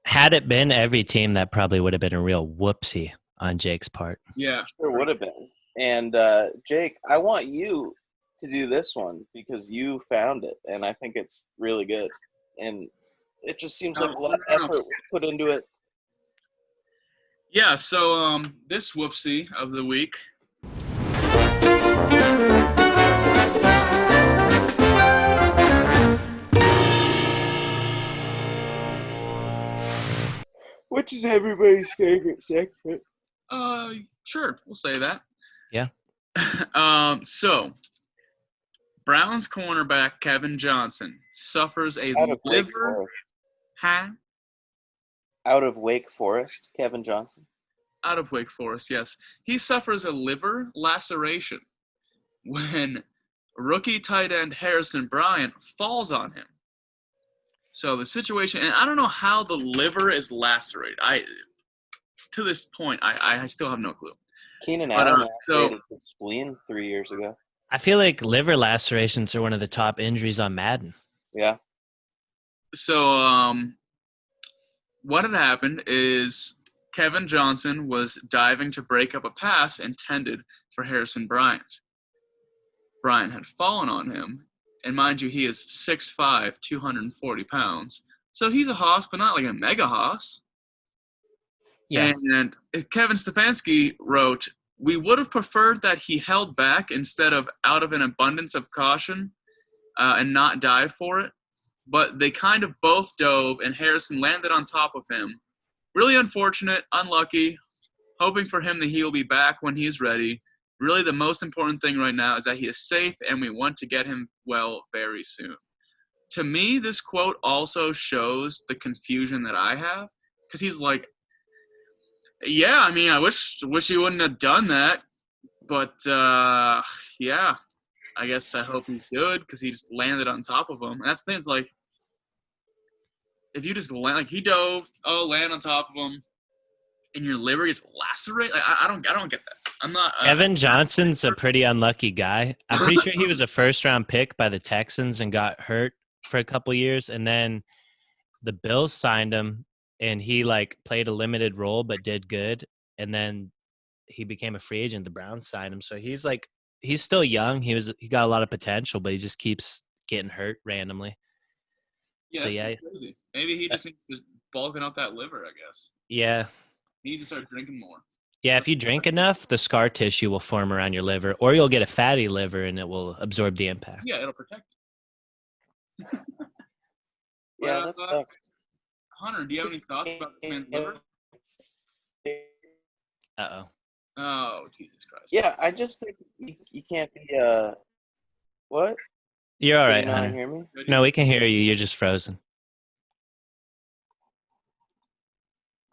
Had it been every team, that probably would have been a real whoopsie on Jake's part. Yeah. Sure would have been. And Jake, I want you to do this one because you found it, and I think it's really good. And it just seems like a lot of effort was put into it. Yeah, so this whoopsie of the week. Which is everybody's favorite segment. Sure, we'll say that. Yeah. So Browns cornerback Kevin Johnson suffers a Out of Wake liver. Forest. Huh? Out of Wake Forest, Kevin Johnson. Out of Wake Forest, yes. He suffers a liver laceration when rookie tight end Harrison Bryant falls on him. So the situation, and I don't know how the liver is lacerated. To this point, I still have no clue. Keenan But, Allen so- lacerated his spleen 3 years ago. I feel like liver lacerations are one of the top injuries on Madden. Yeah. So what had happened is Kevin Johnson was diving to break up a pass intended for Harrison Bryant. Bryant had fallen on him, and mind you, he is 6'5", 240 pounds. So he's a hoss, but not like a mega hoss. Yeah. And Kevin Stefanski wrote, "We would have preferred that he held back instead of out of an abundance of caution and not dive for it. But they kind of both dove, and Harrison landed on top of him. Really unfortunate, unlucky, hoping for him that he will be back when he's ready. Really the most important thing right now is that he is safe, and we want to get him well very soon." To me, this quote also shows the confusion that I have, because he's like, yeah, I mean, I wish he wouldn't have done that, but yeah, I guess I hope he's good because he just landed on top of him. And that's the thing. It's like, if you just land, like he dove, land on top of him, and your liver gets lacerated. Like, I don't get that. I'm not. Evan Johnson's a pretty unlucky guy. I'm pretty sure he was a first-round pick by the Texans and got hurt for a couple years, and then the Bills signed him, and he played a limited role but did good, and then he became a free agent. The Browns signed him, so he's still young. He got a lot of potential, but he just keeps getting hurt randomly. Yeah, So, that's yeah. crazy. Maybe he just needs to bulking up that liver, I guess. Yeah. He needs to start drinking more. Yeah, if you drink enough, the scar tissue will form around your liver, or you'll get a fatty liver and it will absorb the impact. Yeah, it'll protect you. Yeah, But, that sucks. Hunter, do you have any thoughts about this man's liver? Uh-oh. Oh, Jesus Christ. Yeah, I just think you can't be what? You're all Can right, you not Hunter. hear me? No, we can hear you. You're just frozen.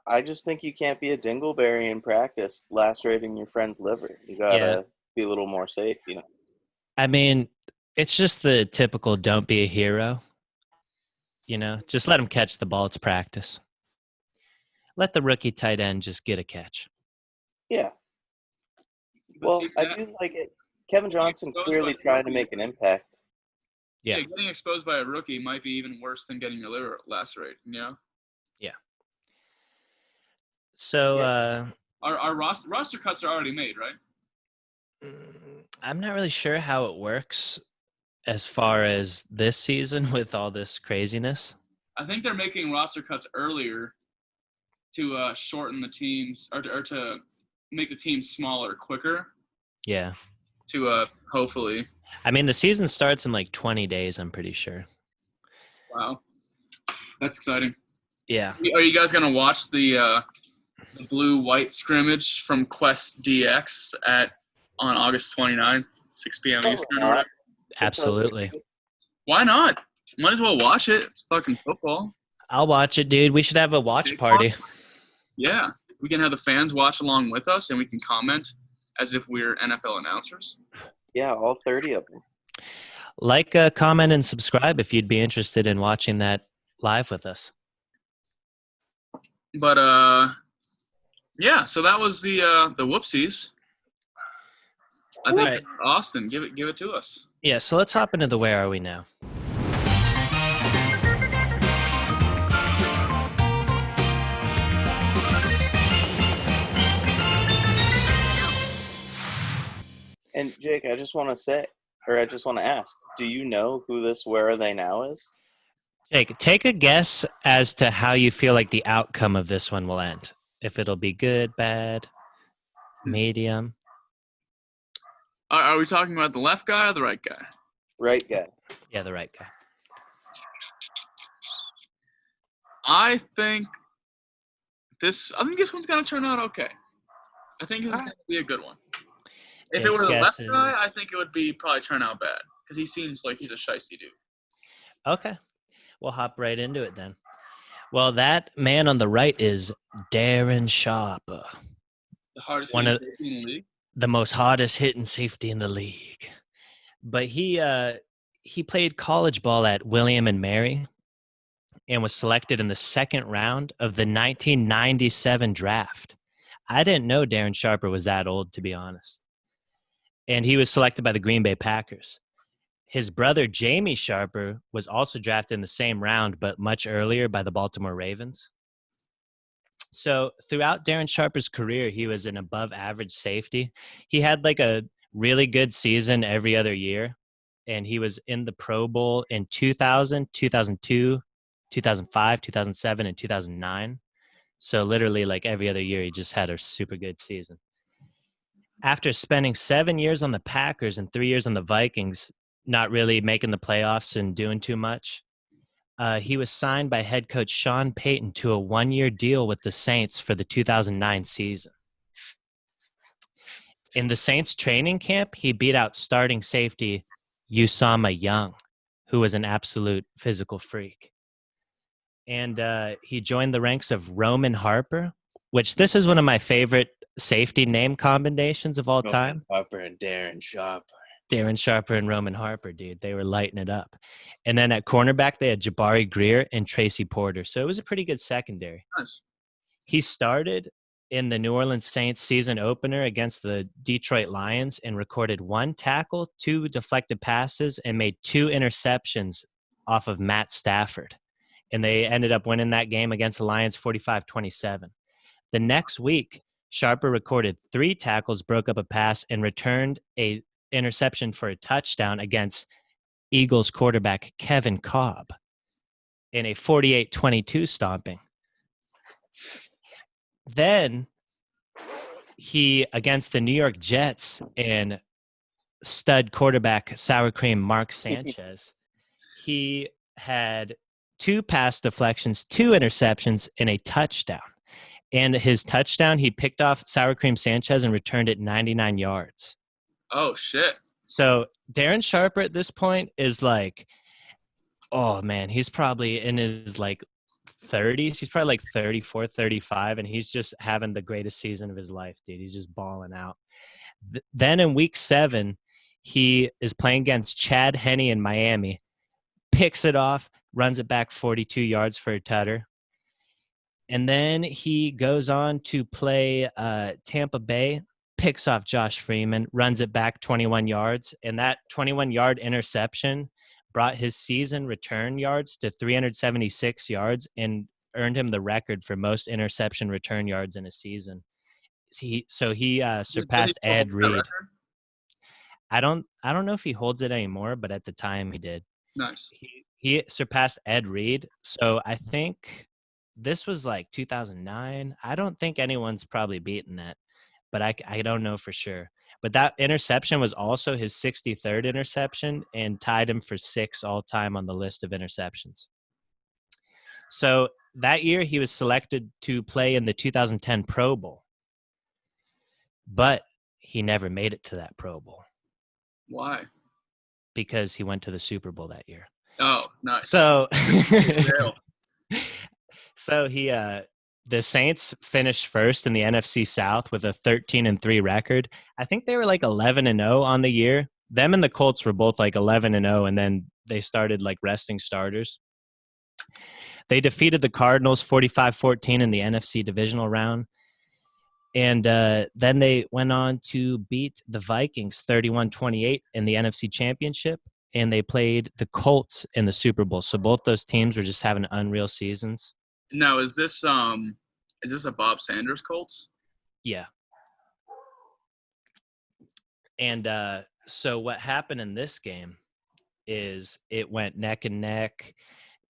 I just think you can't be a dingleberry in practice lacerating your friend's liver. You gotta be a little more safe, I mean, it's just the typical don't be a hero. Just let him catch the ball. It's practice. Let the rookie tight end just get a catch. Yeah. But Well, see, I that- do like it. Kevin Johnson Exposed clearly by trying to rookie. make an impact. Yeah. Getting exposed by a rookie might be even worse than getting your liver lacerated, So Our roster cuts are already made, right? I'm not really sure how it works as far as this season with all this craziness. I think they're making roster cuts earlier to shorten the teams or to make the teams smaller quicker Yeah. to hopefully. I mean, the season starts in 20 days, I'm pretty sure. Wow. That's exciting. Yeah. Are you guys going to watch the blue-white scrimmage from Quest DX on August 29th, 6 p.m. Eastern or whatever? Absolutely. Why not? Might as well watch it. It's fucking football. I'll watch it, dude. We should have a watch party. Yeah. We can have the fans watch along with us, and we can comment as if we're NFL announcers. Yeah, all 30 of them. Like, comment, and subscribe if you'd be interested in watching that live with us. But yeah. So that was the whoopsies. I think Right. Austin, give it to us. Yeah, so let's hop into the Where Are We Now? And Jake, I just want to ask, do you know who this Where Are They Now is? Jake, take a guess as to how you feel like the outcome of this one will end. If it'll be good, bad, medium. Are we talking about the left guy or the right guy? Right guy. Yeah, the right guy. I think this one's gonna turn out okay. I think this is gonna be a good one. If it Jake's were the left guesses. guy, I think it would be probably turn out bad because he seems like he's a shiesty dude. Okay, we'll hop right into it then. Well, that man on the right is Darren Sharper, The hardest One hitting of- safety in the league. the most hardest hitting safety in the league. But he played college ball at William and Mary and was selected in the second round of the 1997 draft. I didn't know Darren Sharper was that old, to be honest. And he was selected by the Green Bay Packers. His brother, Jamie Sharper, was also drafted in the same round, but much earlier by the Baltimore Ravens. So throughout Darren Sharper's career, he was an above average safety. He had like a really good season every other year. And he was in the Pro Bowl in 2000, 2002, 2005, 2007, and 2009. So literally like every other year, he just had a super good season. After spending 7 years on the Packers and 3 years on the Vikings, not really making the playoffs and doing too much, he was signed by head coach Sean Payton to a 1-year deal with the Saints for the 2009 season. In the Saints training camp, he beat out starting safety Usama Young, who was an absolute physical freak. And he joined the ranks of Roman Harper, which this is one of my favorite safety name combinations of all time. Harper and Darren Sharper. Darren Sharper and Roman Harper, dude. They were lighting it up. And then at cornerback, they had Jabari Greer and Tracy Porter. So it was a pretty good secondary. Nice. He started in the New Orleans Saints season opener against the Detroit Lions and recorded 1 tackle, 2 deflected passes, and made 2 interceptions off of Matt Stafford. And they ended up winning that game against the Lions 45-27. The next week, Sharper recorded 3 tackles, broke up a pass, and returned a interception for a touchdown against Eagles quarterback Kevin Kolb in a 48-22 stomping. Then he, against the New York Jets and stud quarterback sour cream Mark Sanchez, he had 2 pass deflections, 2 interceptions, and a touchdown. And his touchdown, he picked off sour cream Sanchez and returned it 99 yards. Oh shit. So Darren Sharper at this point is like, oh man, he's probably in his like 30s. He's probably like 34, 35, and he's just having the greatest season of his life, dude. He's just balling out. Then in week 7, he is playing against Chad Henne in Miami, picks it off, runs it back 42 yards for a tutter. And then he goes on to play Tampa Bay, picks off Josh Freeman, runs it back 21 yards. And that 21-yard interception brought his season return yards to 376 yards and earned him the record for most interception return yards in a season. He surpassed Ed Reed. I don't know if he holds it anymore, but at the time he did. Nice. He surpassed Ed Reed. So I think this was like 2009. I don't think anyone's probably beaten that, but I don't know for sure. But that interception was also his 63rd interception and tied him for 6 all-time on the list of interceptions. So that year he was selected to play in the 2010 Pro Bowl, but he never made it to that Pro Bowl. Why? Because he went to the Super Bowl that year. Oh, nice. So the Saints finished first in the NFC South with a 13-3 record. I think they were like 11-0 on the year, them and the Colts were both like 11-0, and then they started like resting starters. They defeated the Cardinals 45-14 in the NFC divisional round. And then they went on to beat the Vikings 31-28 in the NFC Championship, and they played the Colts in the Super Bowl. So both those teams were just having unreal seasons. Now, is this a Bob Sanders Colts? Yeah. And so what happened in this game is it went neck and neck.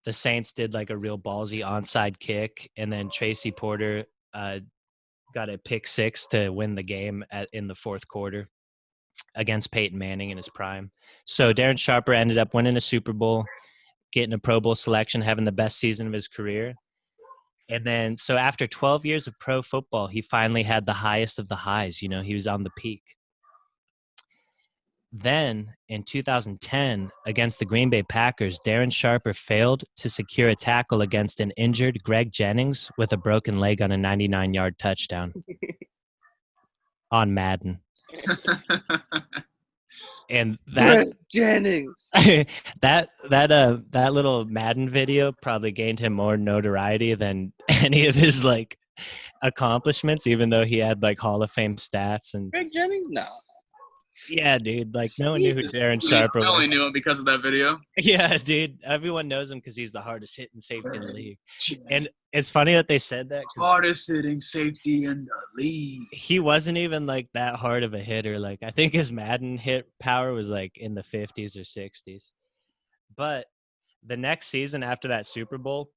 The Saints did like a real ballsy onside kick, and then Tracy Porter got a pick six to win the game in the fourth quarter against Peyton Manning in his prime. So Darren Sharper ended up winning a Super Bowl, getting a Pro Bowl selection, having the best season of his career. And then, so after 12 years of pro football, he finally had the highest of the highs. You know, he was on the peak. Then in 2010, against the Green Bay Packers, Darren Sharper failed to secure a tackle against an injured Greg Jennings with a broken leg on a 99-yard touchdown on Madden. And that Jennings, that little Madden video probably gained him more notoriety than any of his like accomplishments, even though he had like Hall of Fame stats. And Greg Jennings, no. Yeah, dude. Like, no one knew who Darren Sharper I only was. knew him because of that video. Yeah, dude. Everyone knows him because he's the hardest hitting safety in the league. And it's funny that they said that. Hardest hitting safety in the league. He wasn't even like that hard of a hitter. Like, I think his Madden hit power was like in the 50s or 60s. But the next season after that Super Bowl,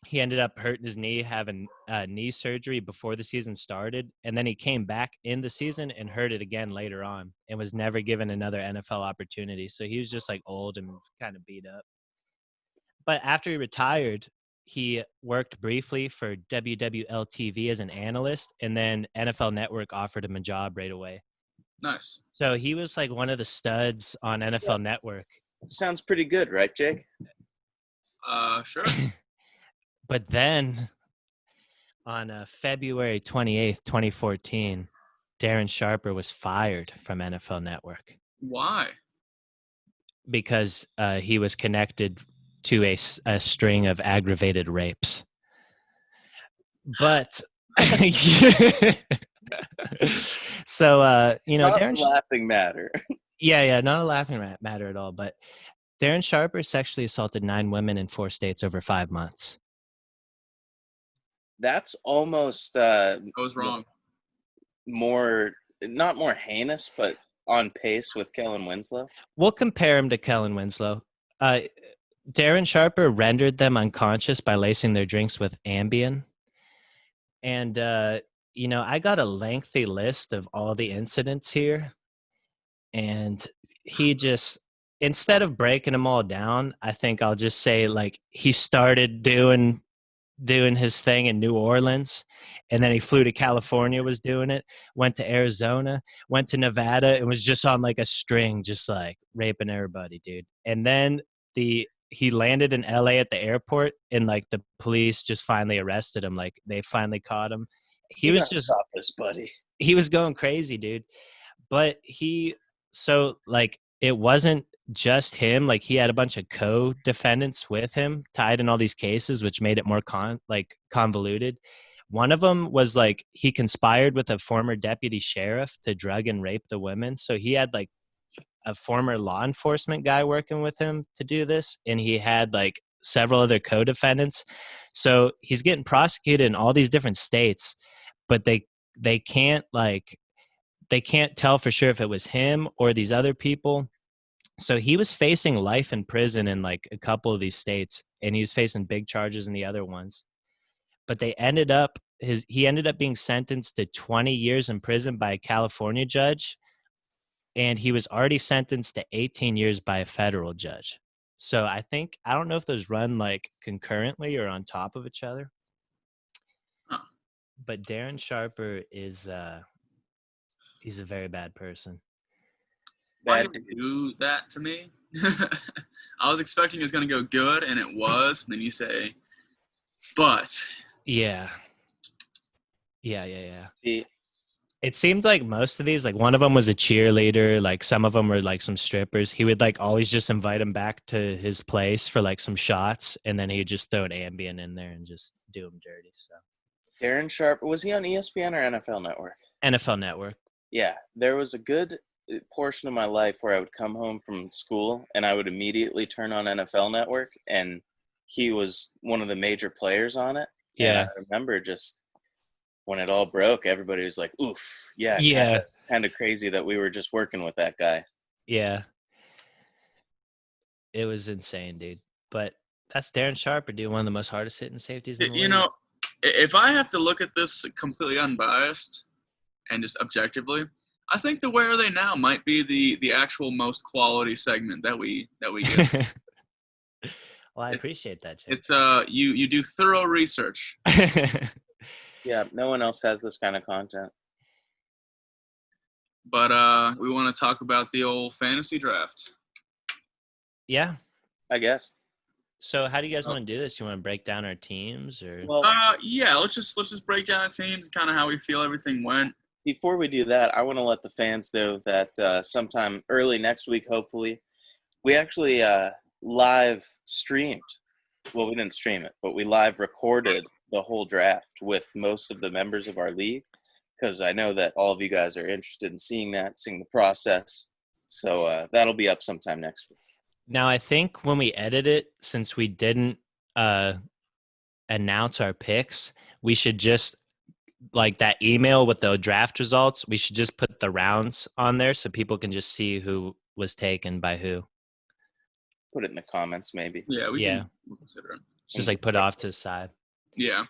he ended up hurting his knee, having knee surgery before the season started. And then he came back in the season and hurt it again later on and was never given another NFL opportunity. So he was just like old and kind of beat up. But after he retired, he worked briefly for WWL-TV as an analyst, and then NFL Network offered him a job right away. Nice. So he was like one of the studs on NFL Network. Sounds pretty good, right, Jake? Sure. But then on February 28th, 2014, Darren Sharper was fired from NFL Network. Why? Because he was connected to a string of aggravated rapes. But so, you know, not Darren a laughing matter. Yeah, not a laughing matter at all. But Darren Sharper sexually assaulted 9 women in 4 states over 5 months. That's almost I was wrong. Not more heinous, but on pace with Kellen Winslow. We'll compare him to Kellen Winslow. Darren Sharper rendered them unconscious by lacing their drinks with Ambien. And, you know, I got a lengthy list of all the incidents here. And he just, instead of breaking them all down, I think I'll just say, like, he started doing his thing in New Orleans, and then he flew to California, was doing it, went to Arizona, went to Nevada, and was just on like a string, just like raping everybody, dude. And then he landed in LA at the airport, and like the police just finally arrested him. Like they finally caught him. He was just stop this, buddy. He was going crazy, dude. But it wasn't just him. Like he had a bunch of co-defendants with him tied in all these cases, which made it more convoluted. One of them was like he conspired with a former deputy sheriff to drug and rape the women. So he had like a former law enforcement guy working with him to do this, and he had like several other co-defendants. So he's getting prosecuted in all these different states, but they can't tell for sure if it was him or these other people. So he was facing life in prison in like a couple of these states, and he was facing big charges in the other ones. But he ended up being sentenced to 20 years in prison by a California judge, and he was already sentenced to 18 years by a federal judge. So I don't know if those run like concurrently or on top of each other. Huh. But Darren Sharper is he's a very bad person. Why did you do that to me? I was expecting it was going to go good, and it was. And then you say, but. Yeah. See, It seemed like most of these, like one of them was a cheerleader, like some of them were like some strippers. He would like always just invite them back to his place for like some shots, and then he'd just throw an Ambien in there and just do them dirty. So Darren Sharper, was he on ESPN or NFL Network? NFL Network. Yeah, there was a good portion of my life where I would come home from school and I would immediately turn on NFL Network, and he was one of the major players on it. And Yeah. I remember just when it all broke, everybody was like, oof, yeah, Yeah. kind of crazy that we were just working with that guy. Yeah. It was insane, dude. But that's Darren Sharper, dude, one of the most hardest hitting safeties in the You league. know, if I have to look at this completely unbiased and just objectively, I think the Where Are They Now might be the actual most quality segment that we get. Well, I appreciate that, Jay. It's you do thorough research. Yeah, no one else has this kind of content. But we want to talk about the old fantasy draft. Yeah. I guess. So how do you guys want to do this? You want to break down our teams or Well, yeah, let's just break down our teams and kind of how we feel everything went. before we do that, I want to let the fans know that sometime early next week, hopefully, we actually live streamed. Well, we didn't stream it, but we live recorded the whole draft with most of the members of our league, because I know that all of you guys are interested in seeing the process. So that'll be up sometime next week. Now, I think when we edit it, since we didn't announce our picks, we should just, like that email with the draft results, we should just put the rounds on there so people can just see who was taken by who. Put it in the comments, maybe. Yeah, we'll consider it. Just like put it off to the side. Yeah.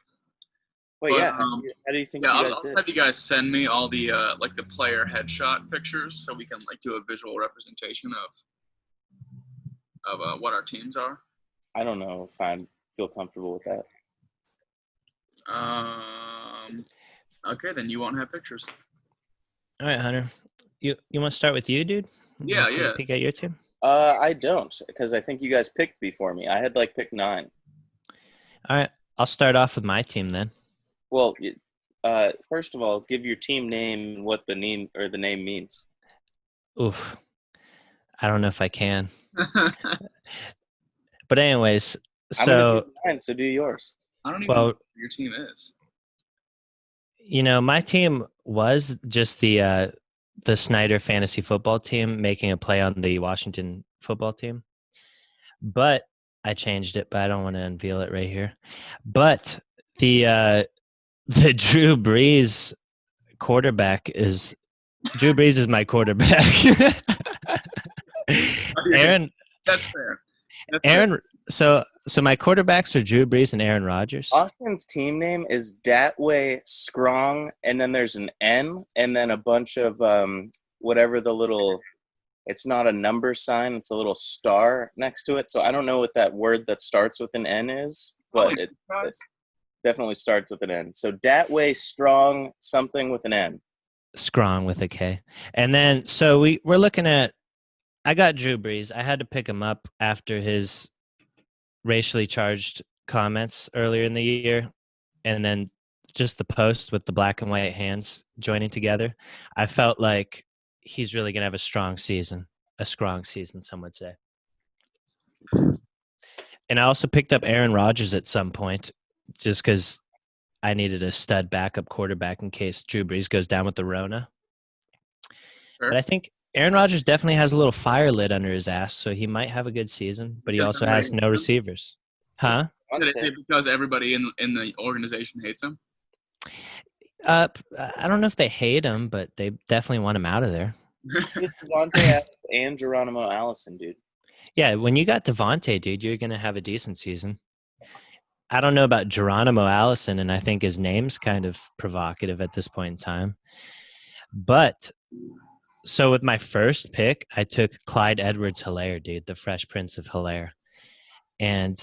Well, But, yeah. How do you think you guys I'll did? have you guys send me all the like the player headshot pictures so we can like do a visual representation of what our teams are. I don't know if I feel comfortable with that. Okay, then you won't have pictures. All right, Hunter. You want to start with you, dude? Yeah, Take a yeah. peek at your team. I don't, because I think you guys picked before me. I had pick 9. All right, I'll start off with my team then. Well, first of all, give your team name and what the name means. Oof. I don't know if I can. But anyways, I'm gonna so do mine, so do yours. I don't even know what your team is. You know, my team was just the Snyder fantasy football team making a play on the Washington football team. But I changed it, but I don't want to unveil it right here. But the Drew Brees quarterback is Drew Brees is my quarterback. Aaron, that's fair. Aaron, so my quarterbacks are Drew Brees and Aaron Rodgers. Austin's team name is Datway Strong, and then there's an N, and then a bunch of whatever the little. It's not a number sign; it's a little star next to it. So I don't know what that word that starts with an N is, but it definitely starts with an N. So Datway Strong, something with an N. Strong with a K, and then so we're looking at. I got Drew Brees. I had to pick him up after his racially charged comments earlier in the year, and then just the post with the black and white hands joining together. I felt like he's really going to have a strong season, some would say. And I also picked up Aaron Rodgers at some point just because I needed a stud backup quarterback in case Drew Brees goes down with the Rona. Sure. But I think Aaron Rodgers definitely has a little fire lit under his ass, so he might have a good season, but he also has no receivers. Huh? Is it because everybody in the organization hates him? I don't know if they hate him, but they definitely want him out of there. Devontae and Geronimo Allison, dude. Yeah, when you got Devontae, dude, you're going to have a decent season. I don't know about Geronimo Allison, and I think his name's kind of provocative at this point in time. But so with my first pick, I took Clyde Edwards-Helaire, dude, the Fresh Prince of Hilaire. And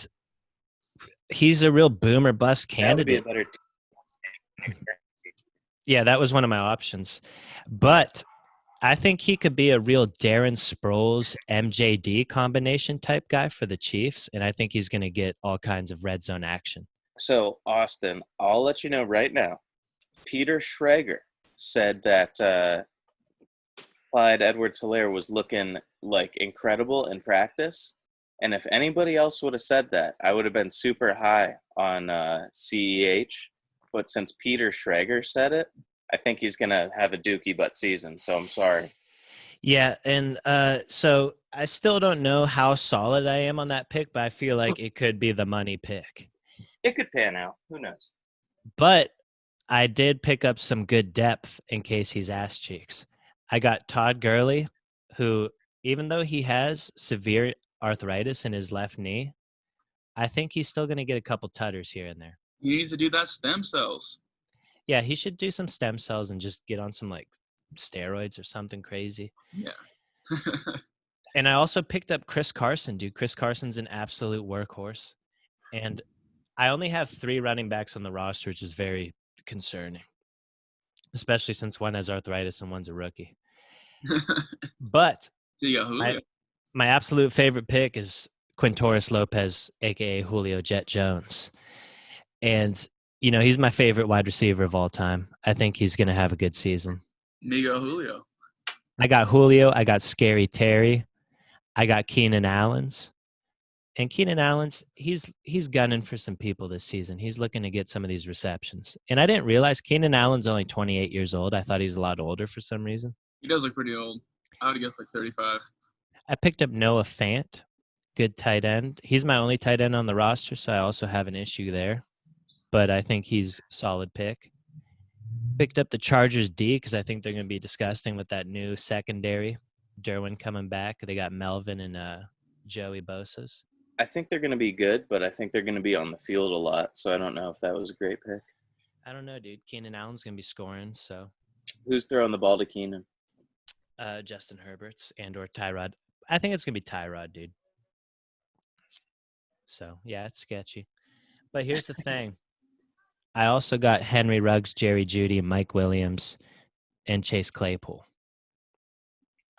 he's a real boom or bust candidate. That would be a better Yeah, that was one of my options. But I think he could be a real Darren Sproles, MJD combination type guy for the Chiefs, and I think he's going to get all kinds of red zone action. So, Austin, I'll let you know right now. Peter Schrager said that Clyde Edwards-Helaire was looking like incredible in practice. And if anybody else would have said that, I would have been super high on CEH. But since Peter Schrager said it, I think he's going to have a dookie butt season. So I'm sorry. Yeah, and so I still don't know how solid I am on that pick, but I feel like it could be the money pick. It could pan out. Who knows? But I did pick up some good depth in case he's ass cheeks. I got Todd Gurley, who, even though he has severe arthritis in his left knee, I think he's still going to get a couple tutters here and there. He needs to do that stem cells. Yeah, he should do some stem cells and just get on some like steroids or something crazy. Yeah. And I also picked up Chris Carson, dude. Chris Carson's an absolute workhorse. And I only have 3 running backs on the roster, which is very concerning, especially since one has arthritis and one's a rookie. But my absolute favorite pick is Quintoris Lopez, a.k.a. Julio Jet Jones. And, you know, he's my favorite wide receiver of all time. I think he's going to have a good season. Migo Julio. I got Julio. I got Scary Terry. I got Keenan Allen's. And Keenan Allen's, he's gunning for some people this season. He's looking to get some of these receptions. And I didn't realize Keenan Allen's only 28 years old. I thought he was a lot older for some reason. He does look pretty old. I would guess like 35. I picked up Noah Fant, good tight end. He's my only tight end on the roster, so I also have an issue there. But I think he's a solid pick. Picked up the Chargers D because I think they're going to be disgusting with that new secondary. Derwin coming back. They got Melvin and Joey Bosa's. I think they're going to be good, but I think they're going to be on the field a lot, so I don't know if that was a great pick. I don't know, dude. Keenan Allen's going to be scoring, so. Who's throwing the ball to Keenan? Justin Herbert's and/or Tyrod. I think it's going to be Tyrod, dude. So, yeah, it's sketchy. But here's the thing. I also got Henry Ruggs, Jerry Jeudy, Mike Williams, and Chase Claypool.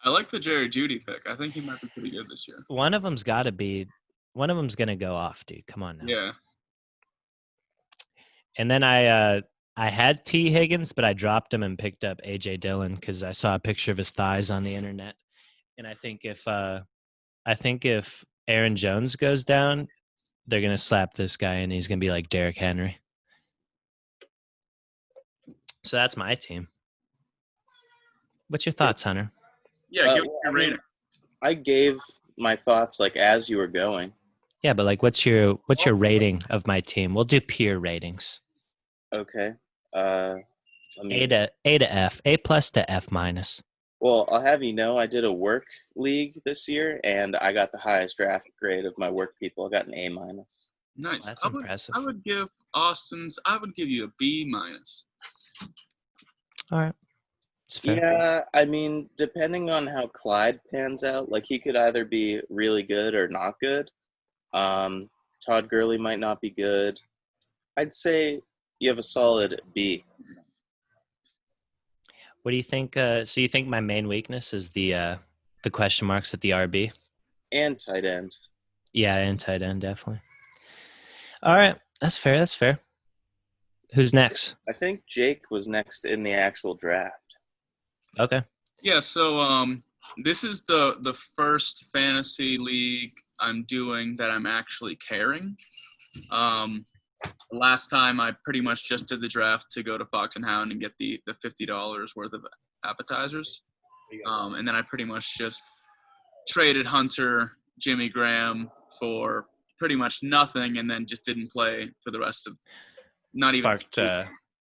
I like the Jerry Jeudy pick. I think he might be pretty good this year. One of them's got to be – one of them's going to go off, dude. Come on now. Yeah. And then I had T. Higgins, but I dropped him and picked up A.J. Dillon because I saw a picture of his thighs on the internet. And I think if Aaron Jones goes down, they're going to slap this guy and he's going to be like Derrick Henry. So that's my team. What's your thoughts, Hunter? Yeah, give your rating. I gave my thoughts like as you were going. Yeah, but like what's your rating of my team? We'll do peer ratings. Okay. A to F. A plus to F minus. Well, I'll have you know I did a work league this year and I got the highest draft grade of my work people. I got an A minus. Nice. That's impressive. I would give you a B minus. All right. Yeah, I mean, depending on how Clyde pans out, like he could either be really good or not good. Todd Gurley might not be good. I'd say you have a solid B. What do you think? So you think my main weakness is the question marks at the RB? And tight end. Yeah, and tight end, definitely. All right. That's fair. Who's next? I think Jake was next in the actual draft. Okay. Yeah, so this is the first fantasy league I'm doing that I'm actually carrying. Last time I pretty much just did the draft to go to Fox and Hound and get the $50 worth of appetizers. And then I pretty much just traded Hunter, Jimmy Graham for pretty much nothing and then just didn't play for the rest of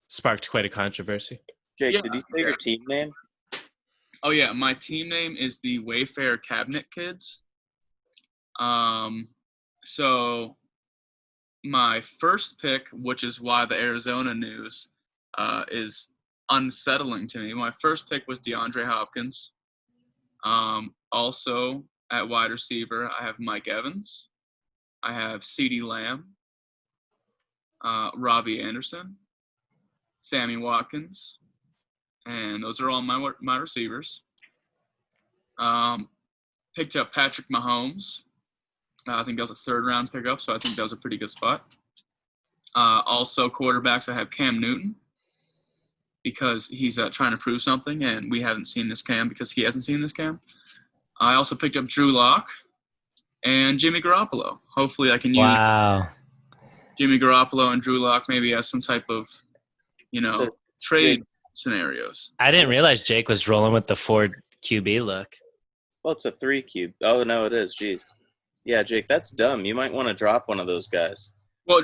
sparked quite a controvery. Jake, Yeah, did you say your team name? Oh, yeah. My team name is the Wayfair Cabinet Kids. So my first pick, which is why the Arizona news is unsettling to me. My first pick was DeAndre Hopkins. Also at wide receiver, I have Mike Evans. I have CeeDee Lamb, Robbie Anderson, Sammy Watkins. And those are all my receivers. Picked up Patrick Mahomes. I think that was a third-round pickup, so I think that was a pretty good spot. Also, quarterbacks, I have Cam Newton, because he's trying to prove something, and we haven't seen this cam because he hasn't seen this cam. I also picked up Drew Lock and Jimmy Garoppolo. Hopefully I can use Jimmy Garoppolo and Drew Lock maybe as some type of, trade scenarios. I didn't realize Jake was rolling with the 4 QB look. Well, it's a 3 cube. Oh, no, it is. Jeez. Yeah, Jake, that's dumb. You might want to drop one of those guys. Well,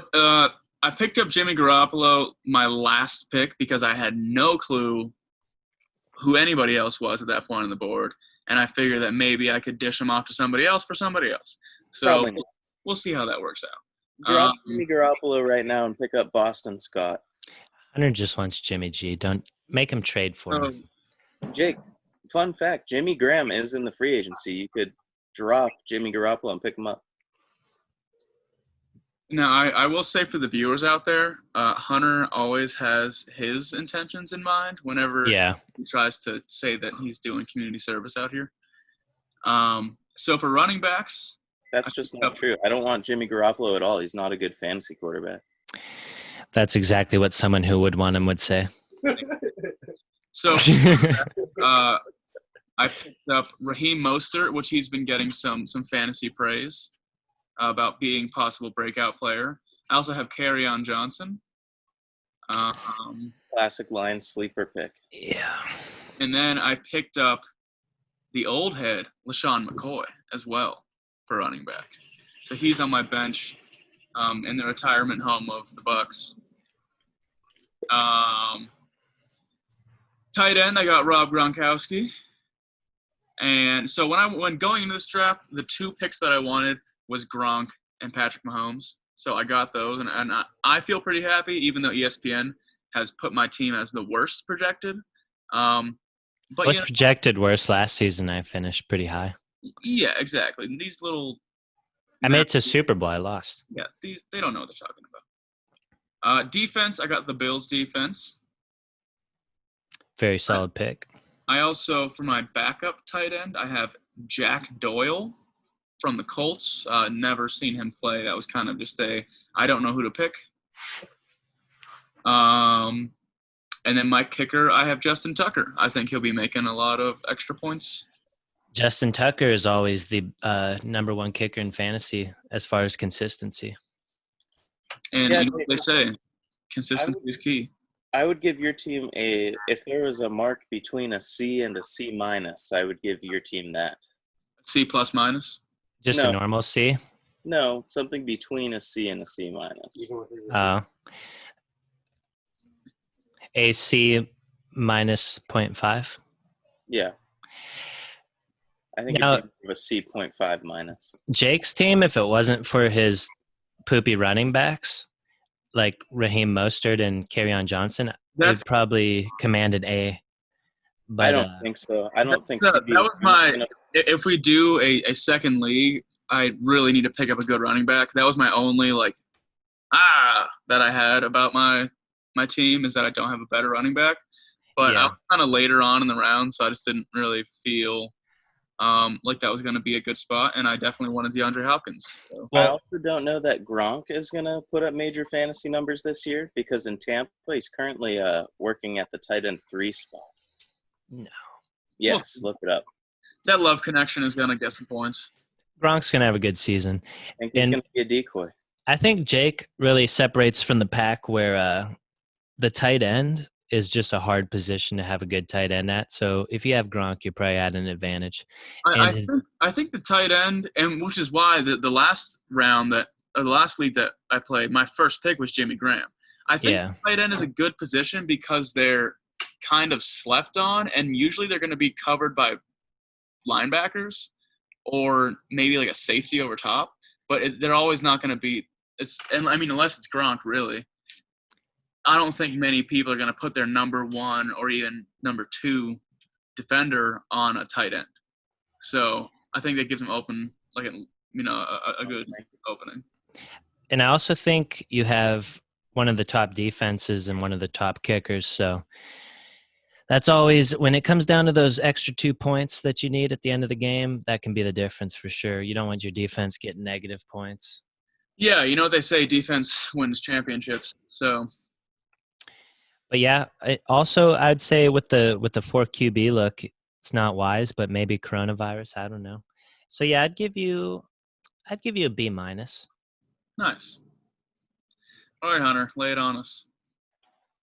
I picked up Jimmy Garoppolo my last pick because I had no clue who anybody else was at that point on the board, and I figured that maybe I could dish him off to somebody else for somebody else. So we'll see how that works out. Drop Jimmy Garoppolo right now and pick up Boston Scott. Hunter just wants Jimmy G. Don't make him trade for him. Jake, fun fact, Jimmy Graham is in the free agency. You could drop Jimmy Garoppolo and pick him up. Now, I will say for the viewers out there, Hunter always has his intentions in mind whenever he tries to say that he's doing community service out here. So for running backs, that's just not true. I don't want Jimmy Garoppolo at all. He's not a good fantasy quarterback. That's exactly what someone who would want him would say. So I picked up Raheem Mostert, which he's been getting some fantasy praise about being possible breakout player. I also have Kerryon Johnson. Classic line sleeper pick. Yeah. And then I picked up the old head, LaShawn McCoy, as well for running back. So he's on my bench in the retirement home of the Bucks. Tight end, I got Rob Gronkowski. And so when going into this draft, the 2 picks that I wanted was Gronk and Patrick Mahomes. So I got those, and I feel pretty happy, even though ESPN has put my team as the worst projected. But was projected worse last season. I finished pretty high. Yeah, exactly. These little I made it to Super Bowl. I lost. Yeah, they don't know what they're talking about. Defense, I got the Bills defense. Very solid pick. I also, for my backup tight end, I have Jack Doyle from the Colts. Never seen him play. That was kind of just I don't know who to pick. And then my kicker, I have Justin Tucker. I think he'll be making a lot of extra points. Justin Tucker is always the number 1 kicker in fantasy as far as consistency. And you know what they say, consistency is key. I would give your team if there was a mark between a C and a C minus, I would give your team that. C plus minus? Just a normal C? No, something between a C and a C minus. Oh. A C minus 0.5? Yeah. I think it'd be a C.5 minus. Jake's team, if it wasn't for his poopy running backs, like Raheem Mostert and Kerryon Johnson, would probably command an A. But I don't think so. I don't think so. That was my – if we do a second league, I really need to pick up a good running back. That was my only, that I had about my team is that I don't have a better running back. But I was kind of later on in the round, so I just didn't really feel like that was going to be a good spot, and I definitely wanted DeAndre Hopkins. So. I also don't know that Gronk is going to put up major fantasy numbers this year because in Tampa, he's currently working at the tight end 3 spot. No. Yes, look it up. That love connection is going to get some points. Gronk's going to have a good season. I think he's going to be a decoy. I think Jake really separates from the pack where the tight end is just a hard position to have a good tight end at. So if you have Gronk, you probably had an advantage. I think the tight end, and which is why the last round the last league that I played, my first pick was Jimmy Graham. I think the tight end is a good position because they're kind of slept on, and usually they're going to be covered by linebackers or maybe like a safety over top. But they're always not going to be. Unless it's Gronk, really. I don't think many people are going to put their number 1 or even number 2 defender on a tight end. So I think that gives them a good opening. And I also think you have one of the top defenses and one of the top kickers. So that's always, when it comes down to those extra 2 points that you need at the end of the game, that can be the difference for sure. You don't want your defense getting negative points. Yeah, you know what they say, defense wins championships. So. But yeah, also I'd say with the 4 QB look, it's not wise, but maybe coronavirus. I don't know. So yeah, I'd give you a B minus. Nice. All right, Hunter, lay it on us.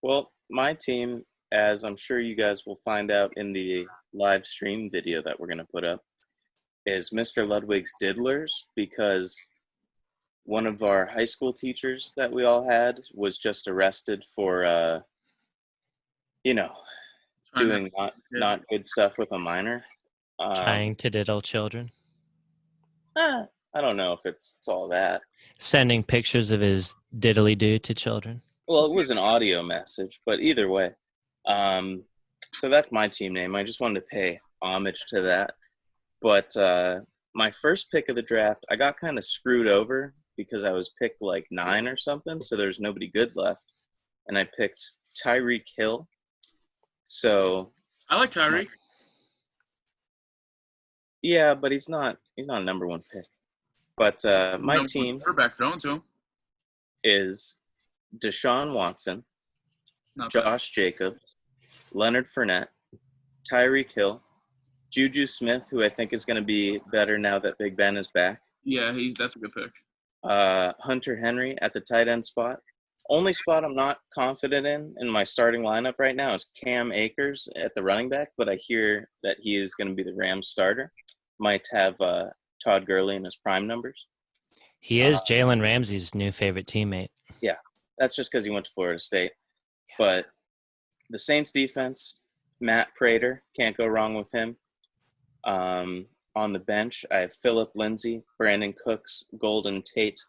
Well, my team, as I'm sure you guys will find out in the live stream video that we're going to put up, is Mr. Ludwig's Diddlers, because one of our high school teachers that we all had was just arrested for, doing not good stuff with a minor. Trying to diddle children. I don't know if it's all that. Sending pictures of his diddly do to children. Well, it was an audio message, but either way. So that's my team name. I just wanted to pay homage to that. But my first pick of the draft, I got kind of screwed over because I was picked like 9 or something, so there's nobody good left. And I picked Tyreek Hill. So I like Tyreek. Yeah, but he's not a number 1 pick. But my team quarterback thrown to him is Deshaun Watson, Josh Jacobs, Leonard Fournette, Tyreek Hill, Juju Smith, who I think is going to be better now that Big Ben is back. Yeah, that's a good pick. Hunter Henry at the tight end spot. Only spot I'm not confident in my starting lineup right now is Cam Akers at the running back, but I hear that he is going to be the Rams starter. Might have Todd Gurley in his prime numbers. He is Jalen Ramsey's new favorite teammate. Yeah, that's just because he went to Florida State. Yeah. But the Saints defense, Matt Prater, can't go wrong with him. On the bench, I have Phillip Lindsay, Brandon Cooks, Golden Tate,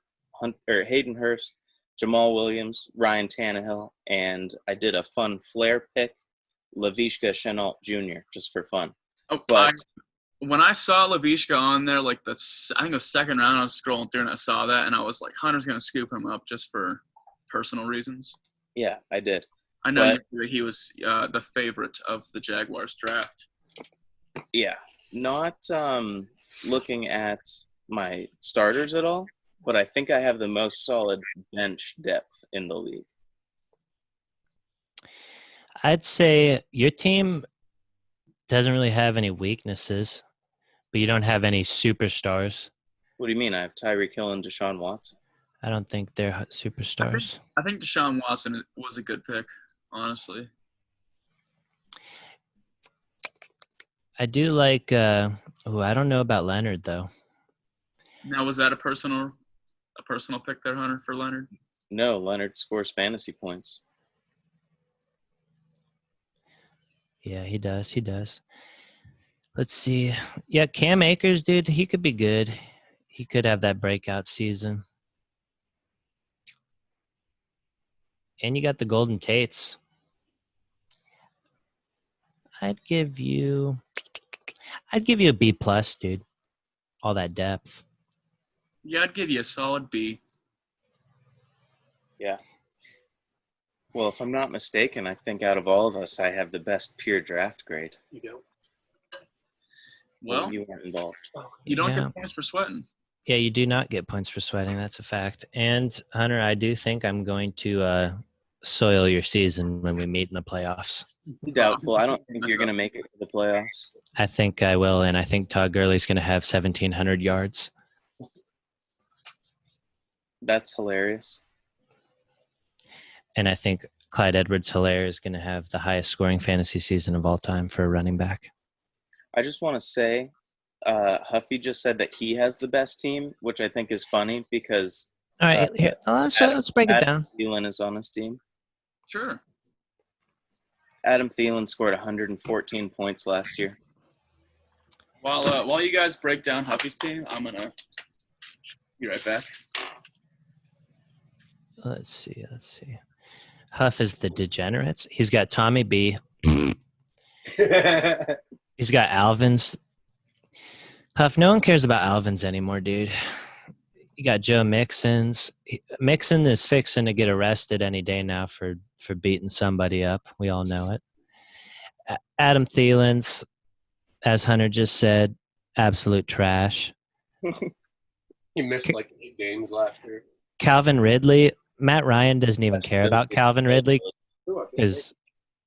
Hayden Hurst, Jamal Williams, Ryan Tannehill, and I did a fun flair pick, Laviska Shenault Jr., just for fun. Oh, but when I saw Laviska on there, like I think the second round, I was scrolling through and I saw that, and I was like, Hunter's going to scoop him up just for personal reasons. Yeah, I did. I know he was the favorite of the Jaguars draft. Yeah, not looking at my starters at all, but I think I have the most solid bench depth in the league. I'd say your team doesn't really have any weaknesses, but you don't have any superstars. What do you mean? I have Tyreek Hill and Deshaun Watson. I don't think they're superstars. I think Deshaun Watson was a good pick, honestly. I do like I don't know about Leonard though. Now, was that a personal pick there, Hunter, for Leonard? No, Leonard scores fantasy points. Yeah, he does. Let's see. Yeah, Cam Akers, dude, he could be good. He could have that breakout season. And you got the Golden Tates. I'd give you a B plus, dude. All that depth. Yeah, I'd give you a solid B. Yeah. Well, if I'm not mistaken, I think out of all of us, I have the best pure draft grade. You do. Well, you weren't involved. You don't get points for sweating. Yeah, you do not get points for sweating. That's a fact. And, Hunter, I do think I'm going to soil your season when we meet in the playoffs. Doubtful. I don't think you're going to make it to the playoffs. I think I will, and I think Todd Gurley's going to have 1,700 yards. That's hilarious. And I think Clyde Edwards-Helaire is going to have the highest scoring fantasy season of all time for a running back. I just want to say, Huffy just said that he has the best team, which I think is funny because... All right, here, let's break it down. Thielen is on his team. Sure. Adam Thielen scored 114 points last year. While you guys break down Huffy's team, I'm going to be right back. Let's see. Huff is the degenerates. He's got Tommy B. He's got Alvin's. Huff, no one cares about Alvin's anymore, dude. You got Joe Mixon's. Mixon is fixing to get arrested any day now for beating somebody up. We all know it. Adam Thielen's, as Hunter just said, absolute trash. He missed like 8 games last year. Calvin Ridley. Matt Ryan doesn't even care about Calvin Ridley because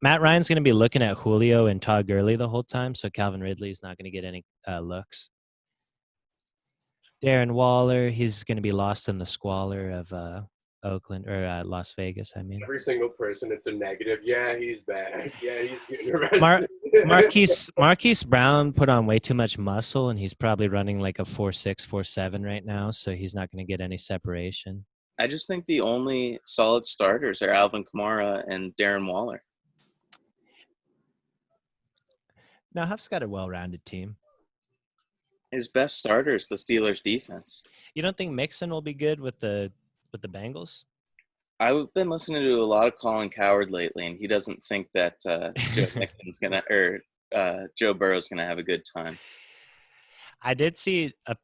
Matt Ryan's going to be looking at Julio and Todd Gurley the whole time, so Calvin Ridley is not going to get any looks. Darren Waller, he's going to be lost in the squalor of Oakland or Las Vegas. I mean, Every single person, it's a negative. Yeah, he's bad. Yeah, he's getting arrested. Marquise Brown put on way too much muscle, and he's probably running like a 4.6, 4.7 right now, so he's not going to get any separation. I just think the only solid starters are Alvin Kamara and Darren Waller. Now, Huff's got a well-rounded team. His best starter is the Steelers' defense. You don't think Mixon will be good with the Bengals? I've been listening to a lot of Colin Cowherd lately, and he doesn't think that Joe Burrow's gonna have a good time. I did see a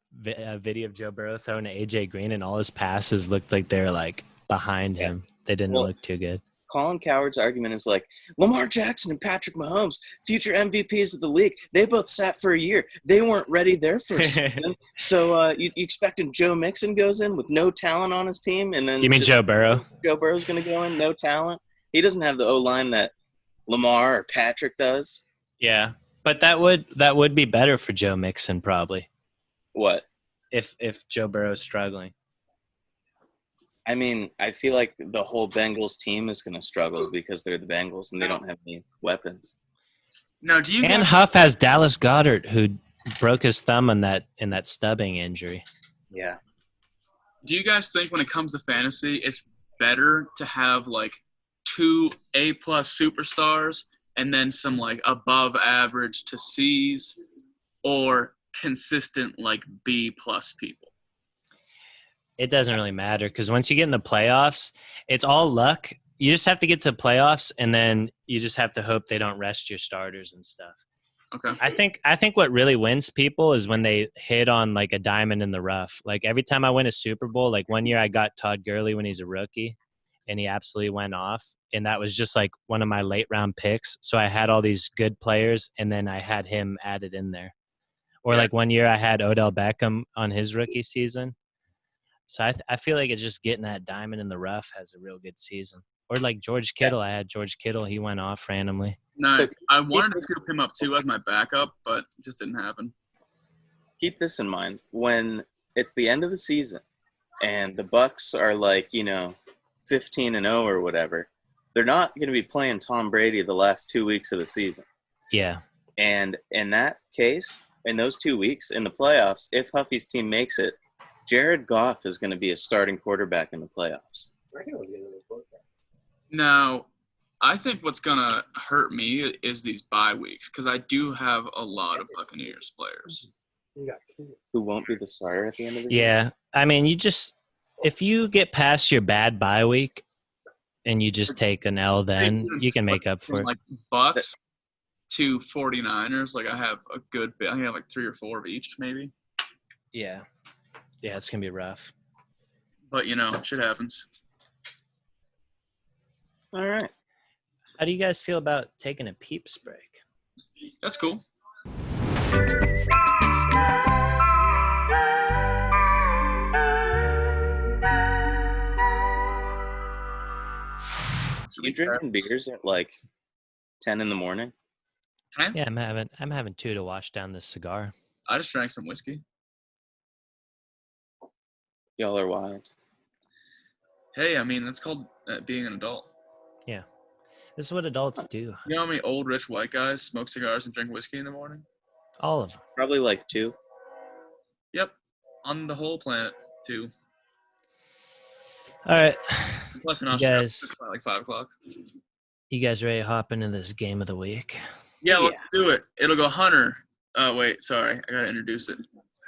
video of Joe Burrow throwing to AJ Green, and all his passes looked like they're like behind him. They didn't look too good. Colin Cowherd's argument is like, Lamar Jackson and Patrick Mahomes, future MVPs of the league, they both sat for a year. They weren't ready their first season. So you expecting Joe Mixon goes in with no talent on his team? And then You mean Joe Burrow? Joe Burrow's going to go in, no talent? He doesn't have the O-line that Lamar or Patrick does. Yeah, but that would be better for Joe Mixon probably. What? If Joe Burrow's struggling. I mean, I feel like the whole Bengals team is going to struggle because they're the Bengals and they don't have any weapons. Now, do you And Huff has Dallas Goedert, who broke his thumb in that stubbing injury. Yeah. Do you guys think when it comes to fantasy, it's better to have like 2 A+ superstars and then some like above average to C's, or consistent like B+ people? It doesn't really matter because once you get in the playoffs, it's all luck. You just have to get to the playoffs, and then you just have to hope they don't rest your starters and stuff. Okay. I think what really wins people is when they hit on like a diamond in the rough. Like every time I win a Super Bowl, like one year I got Todd Gurley when he's a rookie, and he absolutely went off. And that was just like one of my late round picks. So I had all these good players, and then I had him added in there. Or like one year I had Odell Beckham on his rookie season. So I feel like it's just getting that diamond in the rough has a real good season. Or like George Kittle. I had George Kittle. He went off randomly. No, So I wanted to scoop him up too as my backup, but it just didn't happen. Keep this in mind. When it's the end of the season and the Bucks are like, 15-0 or whatever, they're not going to be playing Tom Brady the last 2 weeks of the season. Yeah. And in that case, in those 2 weeks in the playoffs, if Huffy's team makes it, Jared Goff is going to be a starting quarterback in the playoffs. Now, I think what's going to hurt me is these bye weeks because I do have a lot of Buccaneers players. Who won't be the starter at the end of the year? Yeah. I mean, if you get past your bad bye week and you just take an L, then you can make up for it. Like Bucks to 49ers, like I have a good bit. I have like 3 or 4 of each maybe. Yeah. Yeah, it's going to be rough. But, shit happens. All right. How do you guys feel about taking a peeps break? That's cool. You drinking beers at like 10 in the morning? Yeah, I'm having 2 to wash down this cigar. I just drank some whiskey. Y'all are wild. Hey, I mean, that's called being an adult. Yeah. This is what adults do. You know how many old rich white guys smoke cigars and drink whiskey in the morning? All of them. Probably like 2. Yep. On the whole planet, 2. All right. Plus in You Australia, guys- it's like 5 o'clock. You guys ready to hop into this game of the week? Yeah, let's do it. It'll go Hunter. Oh, wait, sorry. I got to introduce it.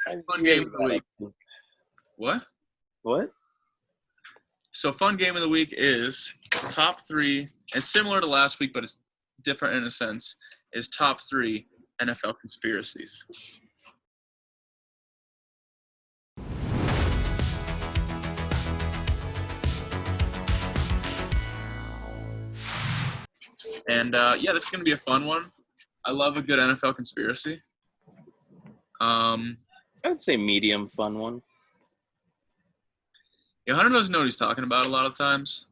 Fun game of the week. What? What? So fun game of the week is top 3. It's similar to last week, but it's different in a sense. Is top 3 NFL conspiracies. And this is gonna be a fun one. I love a good NFL conspiracy. I would say medium fun one. Hunter doesn't know what he's talking about a lot of times.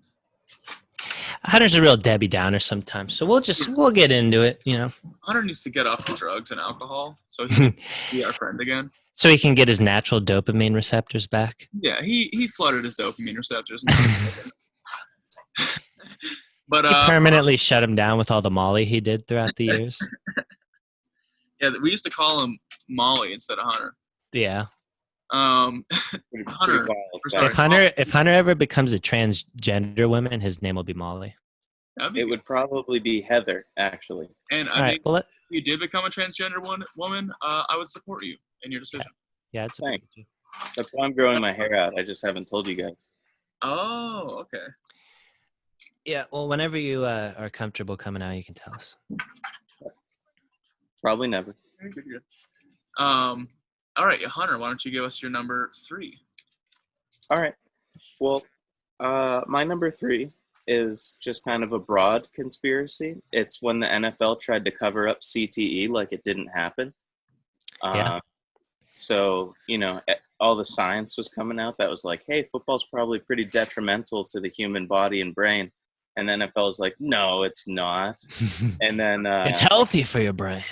Hunter's a real Debbie Downer sometimes, so we'll get into it, you know. Hunter needs to get off the drugs and alcohol so he can be our friend again. So he can get his natural dopamine receptors back. Yeah, he flooded his dopamine receptors. But He permanently shut him down with all the Molly he did throughout the years. Yeah, we used to call him Molly instead of Hunter. Yeah. Hunter. If Hunter ever becomes a transgender woman, his name will be Molly. It would probably be Heather, actually. And I think if you did become a transgender woman, I would support you in your decision. Yeah, it's a too. That's why I'm growing my hair out. I just haven't told you guys. Oh, okay. Yeah, well, whenever you are comfortable coming out, you can tell us. Probably never. Good. All right, Hunter, why don't you give us your number 3? All right. Well, my number 3 is just kind of a broad conspiracy. It's when the NFL tried to cover up CTE like it didn't happen. Yeah. So, all the science was coming out that was like, hey, football's probably pretty detrimental to the human body and brain. And the NFL is like, no, it's not. And then it's healthy for your brain.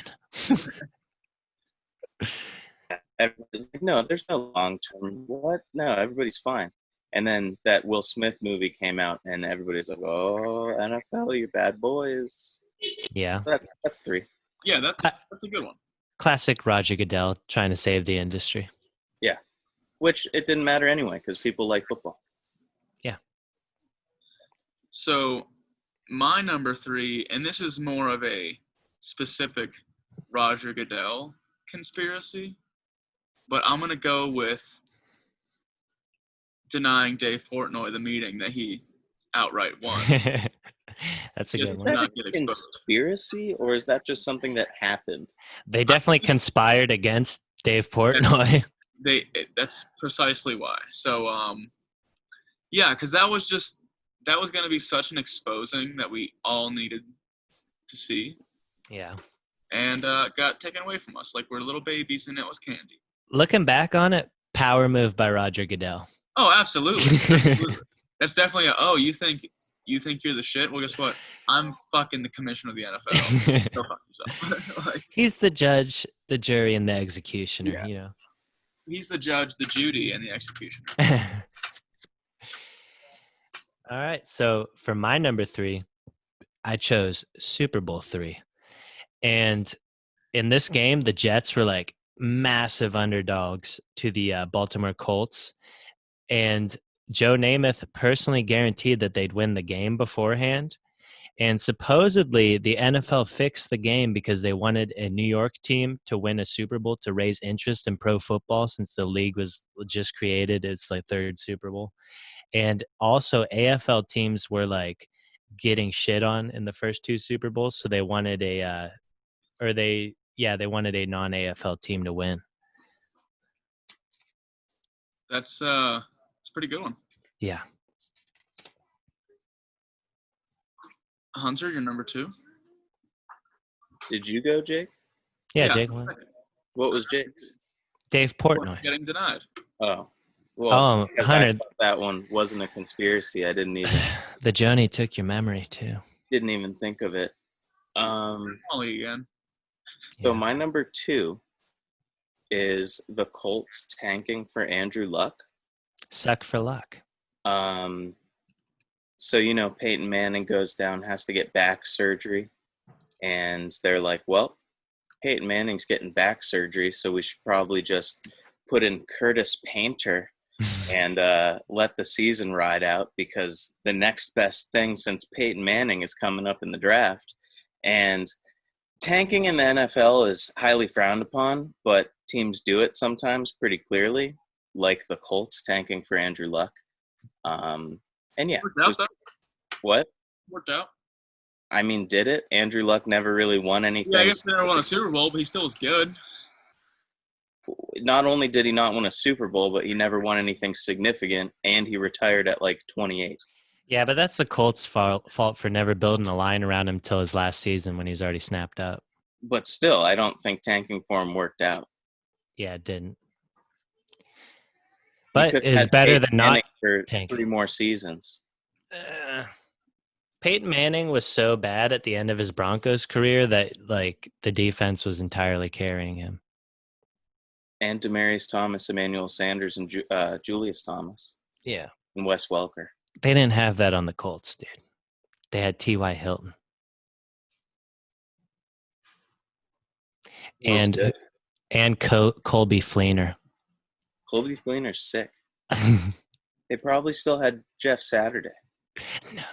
Everybody's like, no, there's no long term. What? No, everybody's fine. And then that Will Smith movie came out, and everybody's like, oh, NFL, you bad boys. Yeah. So that's 3. Yeah, that's a good one. Classic Roger Goodell trying to save the industry. Yeah. Which it didn't matter anyway, because people like football. Yeah. So my number 3, and this is more of a specific Roger Goodell conspiracy, but I'm going to go with denying Dave Portnoy the meeting that he outright won. That's a good Is one. that Not a get exposed. conspiracy, or is that just something that happened? They definitely conspired against Dave Portnoy. That's precisely why. So, yeah, because that was going to be such an exposing that we all needed to see. Yeah. And got taken away from us like we're little babies and it was candy. Looking back on it, power move by Roger Goodell. Oh, absolutely. That's definitely you think you're the shit? Well, guess what? I'm fucking the commissioner of the NFL. Go fuck yourself. He's the judge, the jury, and the executioner, Yeah. He's the judge, the Judy, and the executioner. All right. So for my number 3, I chose Super Bowl 3. And in this game, the Jets were like massive underdogs to the Baltimore Colts. And Joe Namath personally guaranteed that they'd win the game beforehand. And supposedly the NFL fixed the game because they wanted a New York team to win a Super Bowl to raise interest in pro football, since the league was just created. It's like 3rd Super Bowl. And also AFL teams were like getting shit on in the first 2 Super Bowls. So they wanted they wanted a non-AFL team to win. That's a pretty good one. Yeah. Hunter, you're number 2. Did you go, Jake? Yeah, Jake won. What was Jake's? Dave Portnoy. Getting denied. Oh. Well, Hunter. that one wasn't a conspiracy. I didn't even. The Johnny took your memory too. Didn't even think of it. Only again. So my number 2 is the Colts tanking for Andrew Luck. Suck for luck. So, Peyton Manning goes down, has to get back surgery. And they're like, well, Peyton Manning's getting back surgery, so we should probably just put in Curtis Painter and let the season ride out, because the next best thing since Peyton Manning is coming up in the draft. And tanking in the NFL is highly frowned upon, but teams do it sometimes pretty clearly, like the Colts tanking for Andrew Luck. And yeah. Worked out, though. What? Worked out. I mean, did it? Andrew Luck never really won anything. Yeah, I guess he never won a Super Bowl, but he still was good. Not only did he not win a Super Bowl, but he never won anything significant, and he retired at like 28. Yeah, but that's the Colts' fault for never building a line around him till his last season when he was already snapped up. But still, I don't think tanking for him worked out. Yeah, it didn't. But it's better than not for tanking. 3 more seasons. Peyton Manning was so bad at the end of his Broncos career that like the defense was entirely carrying him. And Demaryius Thomas, Emmanuel Sanders, and Julius Thomas. Yeah. And Wes Welker. They didn't have that on the Colts, dude. They had T.Y. Hilton. And Colby Fleener. Colby Fleener's sick. They probably still had Jeff Saturday. No.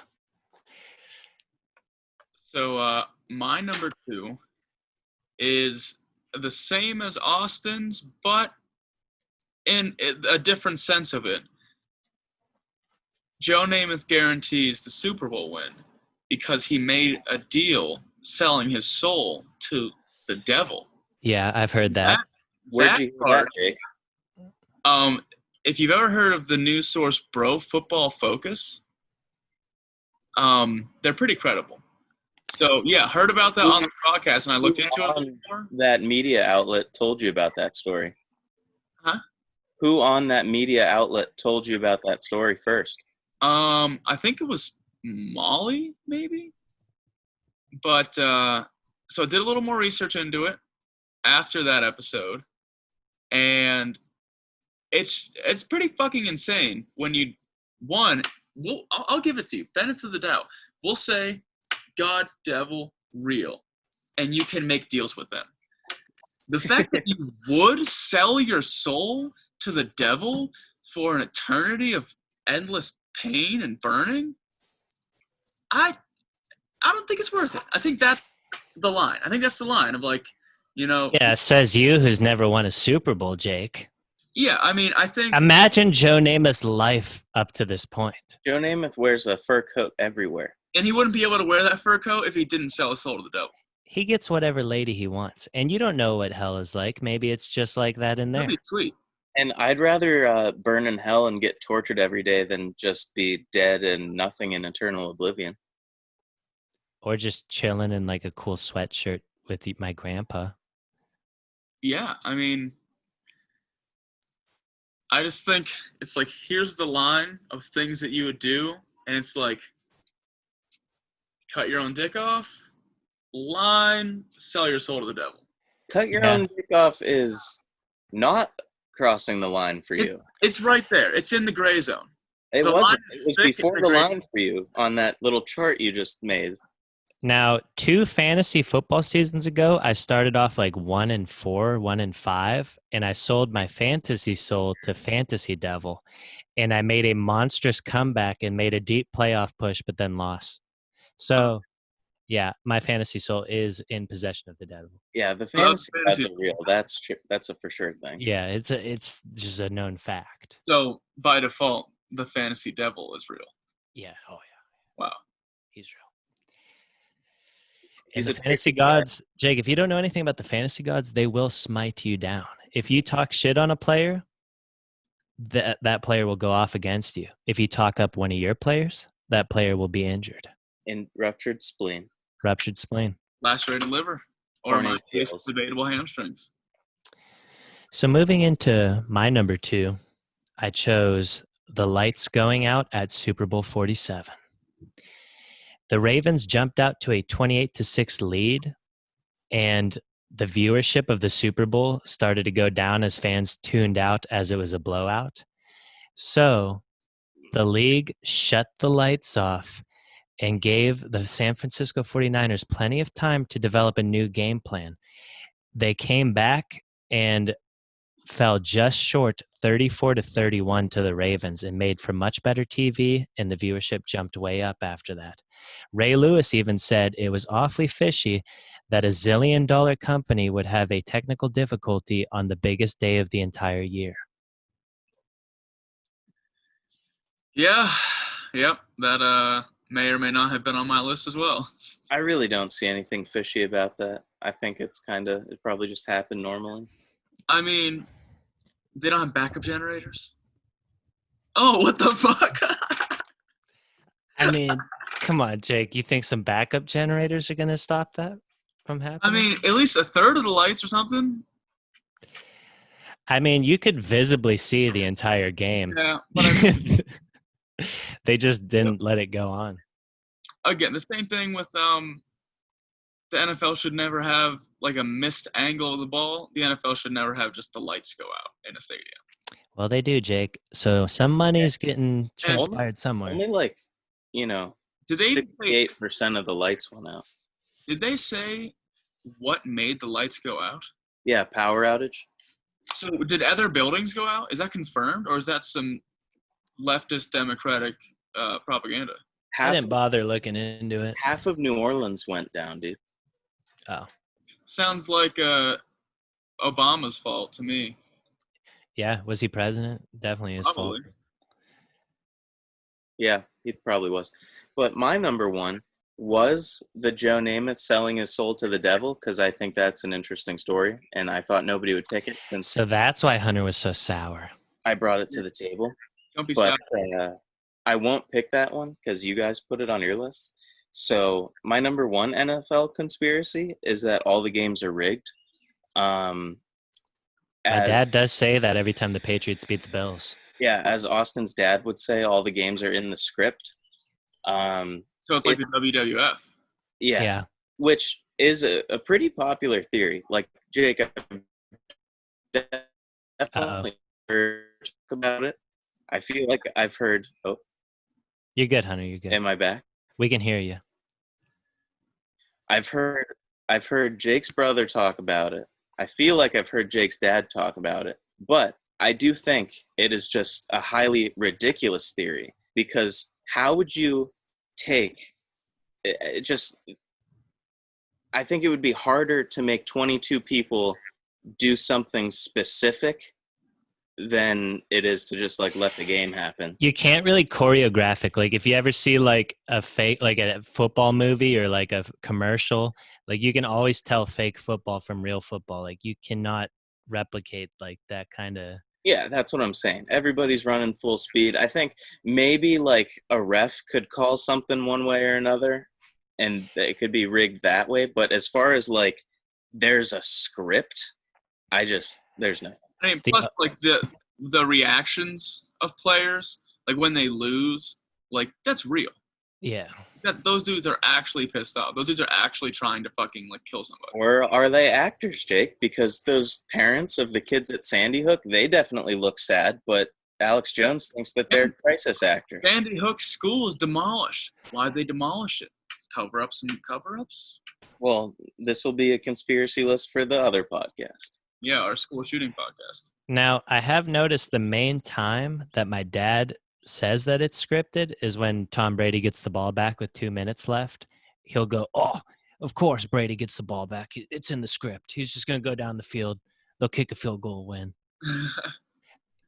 So my number 2 is the same as Austin's, but in a different sense of it. Joe Namath guarantees the Super Bowl win because he made a deal selling his soul to the devil. Yeah, I've heard that. Where'd you hear that, Jake? If you've ever heard of the news source Bro Football Focus, they're pretty credible. So, yeah, heard about that on the podcast, and I looked into it a little more. That media outlet told you about that story? Huh? Who on that media outlet told you about that story first? I think it was Molly, maybe. But so I did a little more research into it after that episode, and it's pretty fucking insane when you I'll give it to you, benefit of the doubt. We'll say God, devil, real, and you can make deals with them. The fact that you would sell your soul to the devil for an eternity of endless pain and burning, I don't think it's worth it. I think that's the line. I think that's the line of like, you know. Yeah, says you who's never won a Super Bowl, Jake. Yeah, I mean, I think. Imagine Joe Namath's life up to this point. Joe Namath wears a fur coat everywhere. And he wouldn't be able to wear that fur coat if he didn't sell his soul to the devil. He gets whatever lady he wants. And you don't know what hell is like. Maybe it's just like that in there. That'd be sweet. And I'd rather burn in hell and get tortured every day than just be dead and nothing in eternal oblivion. Or just chilling in like a cool sweatshirt with my grandpa. Yeah, I mean, I just think it's like, here's the line of things that you would do. And it's like, cut your own dick off, line, sell your soul to the devil. Cut your own dick off is not crossing the line for you. It's right there. It's in the gray zone. It The wasn't. line It was is thick before in the the gray line for you on that little chart you just made. Now, 2 fantasy football seasons ago, I started off like 1-4, 1-5, and I sold my fantasy soul to Fantasy Devil. And I made a monstrous comeback and made a deep playoff push, but then lost. So, yeah, my fantasy soul is in possession of the devil. Yeah, the fantasy gods are real. That's true. That's a for sure thing. Yeah, it's just a known fact. So, by default, the fantasy devil is real. Yeah, oh yeah. Wow. He's real. He's And a the fantasy gods, Jake, if you don't know anything about the fantasy gods, they will smite you down. If you talk shit on a player, that player will go off against you. If you talk up one of your players, that player will be injured. In ruptured spleen. Ruptured spleen. Lacerated liver. Or in my case, ACLs. debatable hamstrings. So moving into my number 2, I chose the lights going out at Super Bowl 47. The Ravens jumped out to a 28-6 lead, and the viewership of the Super Bowl started to go down as fans tuned out as it was a blowout. So the league shut the lights off and gave the San Francisco 49ers plenty of time to develop a new game plan. They came back and fell just short 34-31 to the Ravens and made for much better TV, and the viewership jumped way up after that. Ray Lewis even said it was awfully fishy that a zillion-dollar company would have a technical difficulty on the biggest day of the entire year. Yeah. Yep. That may or may not have been on my list as well. I really don't see anything fishy about that. I think it probably just happened normally. I mean, they don't have backup generators. Oh, what the fuck? I mean, come on, Jake. You think some backup generators are going to stop that from happening? I mean, at least a third of the lights or something. I mean, you could visibly see the entire game. Yeah, but I mean, They just didn't let it go on. again, the same thing with the NFL should never have like a missed angle of the ball. The NFL should never have just the lights go out in a stadium. Well, they do, Jake. So some money's getting transpired somewhere. Only like, you know, Did they 68% of the lights went out. Did they say what made the lights go out? Yeah, power outage. So did other buildings go out? Is that confirmed, or is that some leftist Democratic propaganda? I didn't bother looking into it. Half of New Orleans went down, dude. Oh. Sounds like Obama's fault to me. Yeah, was he president? Definitely his fault. Yeah, he probably was. But my number one was the Joe Namath selling his soul to the devil, because I think that's an interesting story, and I thought nobody would pick it. So that's why Hunter was so sour. I brought it to the table. Don't be sour. I won't pick that one because you guys put it on your list. So my number one NFL conspiracy is that all the games are rigged. My dad does say that every time the Patriots beat the Bills. Yeah, as Austin's dad would say, all the games are in the script. So it's like the WWF. Yeah. Which is a pretty popular theory. Like, Jake, I've definitely heard about it. I feel like I've heard. Oh, you're good, Hunter. You're good. Am I back? We can hear you. I've heard Jake's brother talk about it. I feel like I've heard Jake's dad talk about it. But I do think it is just a highly ridiculous theory, because how would you take it? Just, I think it would be harder to make 22 people do something specific than it is to just like let the game happen. You can't really choreograph it. Like if you ever see like a fake, like a football movie or like a commercial, like you can always tell fake football from real football. Like you cannot replicate like that kind of. Yeah, that's what I'm saying. Everybody's running full speed. I think maybe like a ref could call something one way or another, and it could be rigged that way. But as far as like there's a script, there's no. I mean, plus like the reactions of players, like when they lose, like that's real. Yeah. Those dudes are actually pissed off. Those dudes are actually trying to fucking like kill somebody. Or are they actors, Jake? Because those parents of the kids at Sandy Hook, they definitely look sad, but Alex Jones thinks that they're crisis actors. Sandy Hook's school is demolished. Why'd they demolish it? Cover up some cover-ups? Well, this will be a conspiracy list for the other podcast. Yeah, our school shooting podcast. Now, I have noticed the main time that my dad says that it's scripted is when Tom Brady gets the ball back with 2 minutes left. He'll go, "Oh, of course Brady gets the ball back. It's in the script. He's just going to go down the field. They'll kick a field goal, win."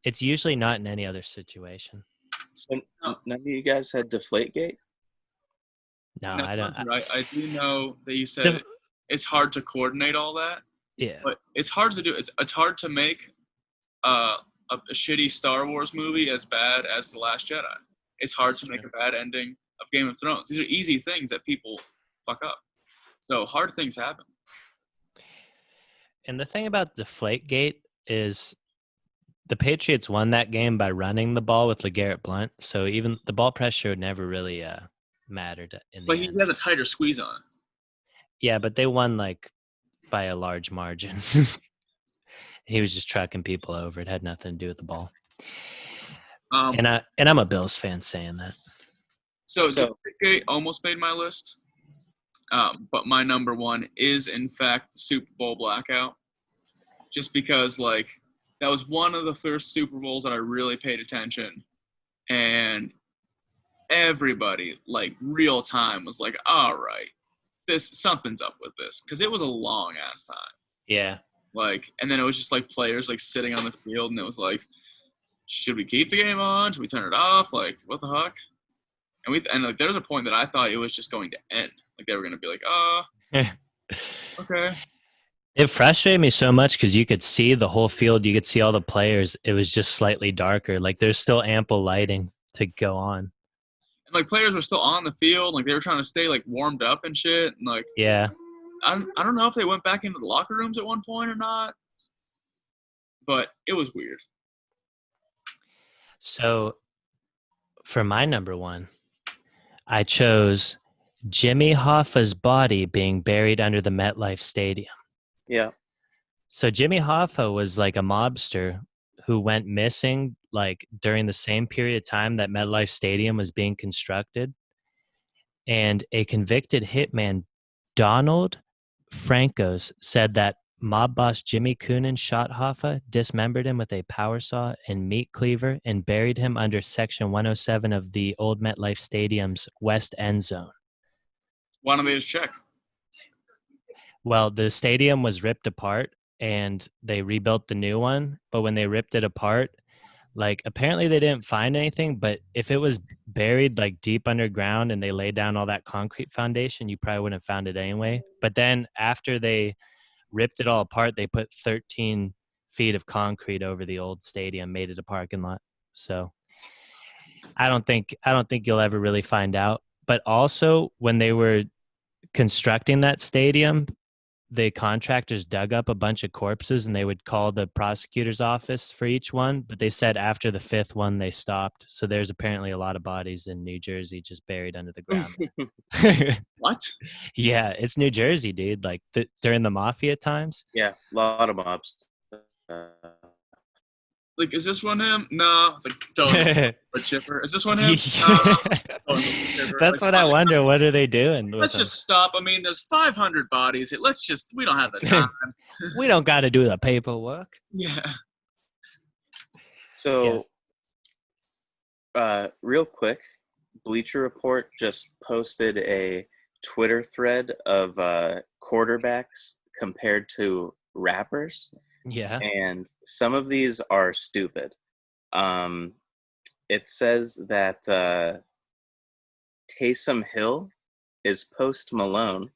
It's usually not in any other situation. So none of you guys had Deflategate? No, I don't. Right. I do know that you said it's hard to coordinate all that. Yeah. But it's hard to do. It's hard to make a shitty Star Wars movie as bad as The Last Jedi. It's hard to make a bad ending of Game of Thrones. These are easy things that people fuck up. So hard things happen. And the thing about Deflategate is the Patriots won that game by running the ball with LeGarrette Blount. So even the ball pressure never really mattered in the But end. He has a tighter squeeze on it. Yeah, but they won like by a large margin. He was just trucking people over. It had nothing to do with the ball. And I'm a Bills fan saying that. So Deflategate almost made my list. But my number one is, in fact, the Super Bowl blackout. Just because, like, that was one of the first Super Bowls that I really paid attention. And everybody, like, real time was like, all right, something's up with this. Because it was a long-ass time. Yeah. Like, and then it was just, like, players, like, sitting on the field. And it was like, should we keep the game on? Should we turn it off? Like, what the heck? And like, there was a point that I thought it was just going to end. Like, they were going to be like, okay. It frustrated me so much because you could see the whole field. You could see all the players. It was just slightly darker. Like, there's still ample lighting to go on. And, like, players were still on the field. Like, they were trying to stay, like, warmed up and shit. And, like, yeah. I don't know if they went back into the locker rooms at one point or not. But it was weird. So, for my number one, I chose Jimmy Hoffa's body being buried under the MetLife Stadium. Yeah. So Jimmy Hoffa was like a mobster who went missing like during the same period of time that MetLife Stadium was being constructed. And a convicted hitman, Donald Francos, said that mob boss Jimmy Coonan shot Hoffa, dismembered him with a power saw and meat cleaver, and buried him under Section 107 of the old MetLife Stadium's West End Zone. Why don't they just check? Well, the stadium was ripped apart and they rebuilt the new one. But when they ripped it apart, like apparently they didn't find anything. But if it was buried like deep underground and they laid down all that concrete foundation, you probably wouldn't have found it anyway. But then after they ripped it all apart, they put 13 feet of concrete over the old stadium, made it a parking lot. So I don't think you'll ever really find out. But also when they were constructing that stadium, the contractors dug up a bunch of corpses and they would call the prosecutor's office for each one. But they said after the fifth one, they stopped. So there's apparently a lot of bodies in New Jersey just buried under the ground. What? Yeah, it's New Jersey, dude. Like during the mafia times. Yeah, a lot of mobs. Like, is this one him? No. It's like, don't. But Chipper. Is this one him? No. That's what I wonder. What are they doing? Let's just stop. I mean, there's 500 bodies. We don't have the time. We don't got to do the paperwork. Yeah. So, real quick, Bleacher Report just posted a Twitter thread of quarterbacks compared to rappers. Yeah. And some of these are stupid. It says that Taysom Hill is Post Malone.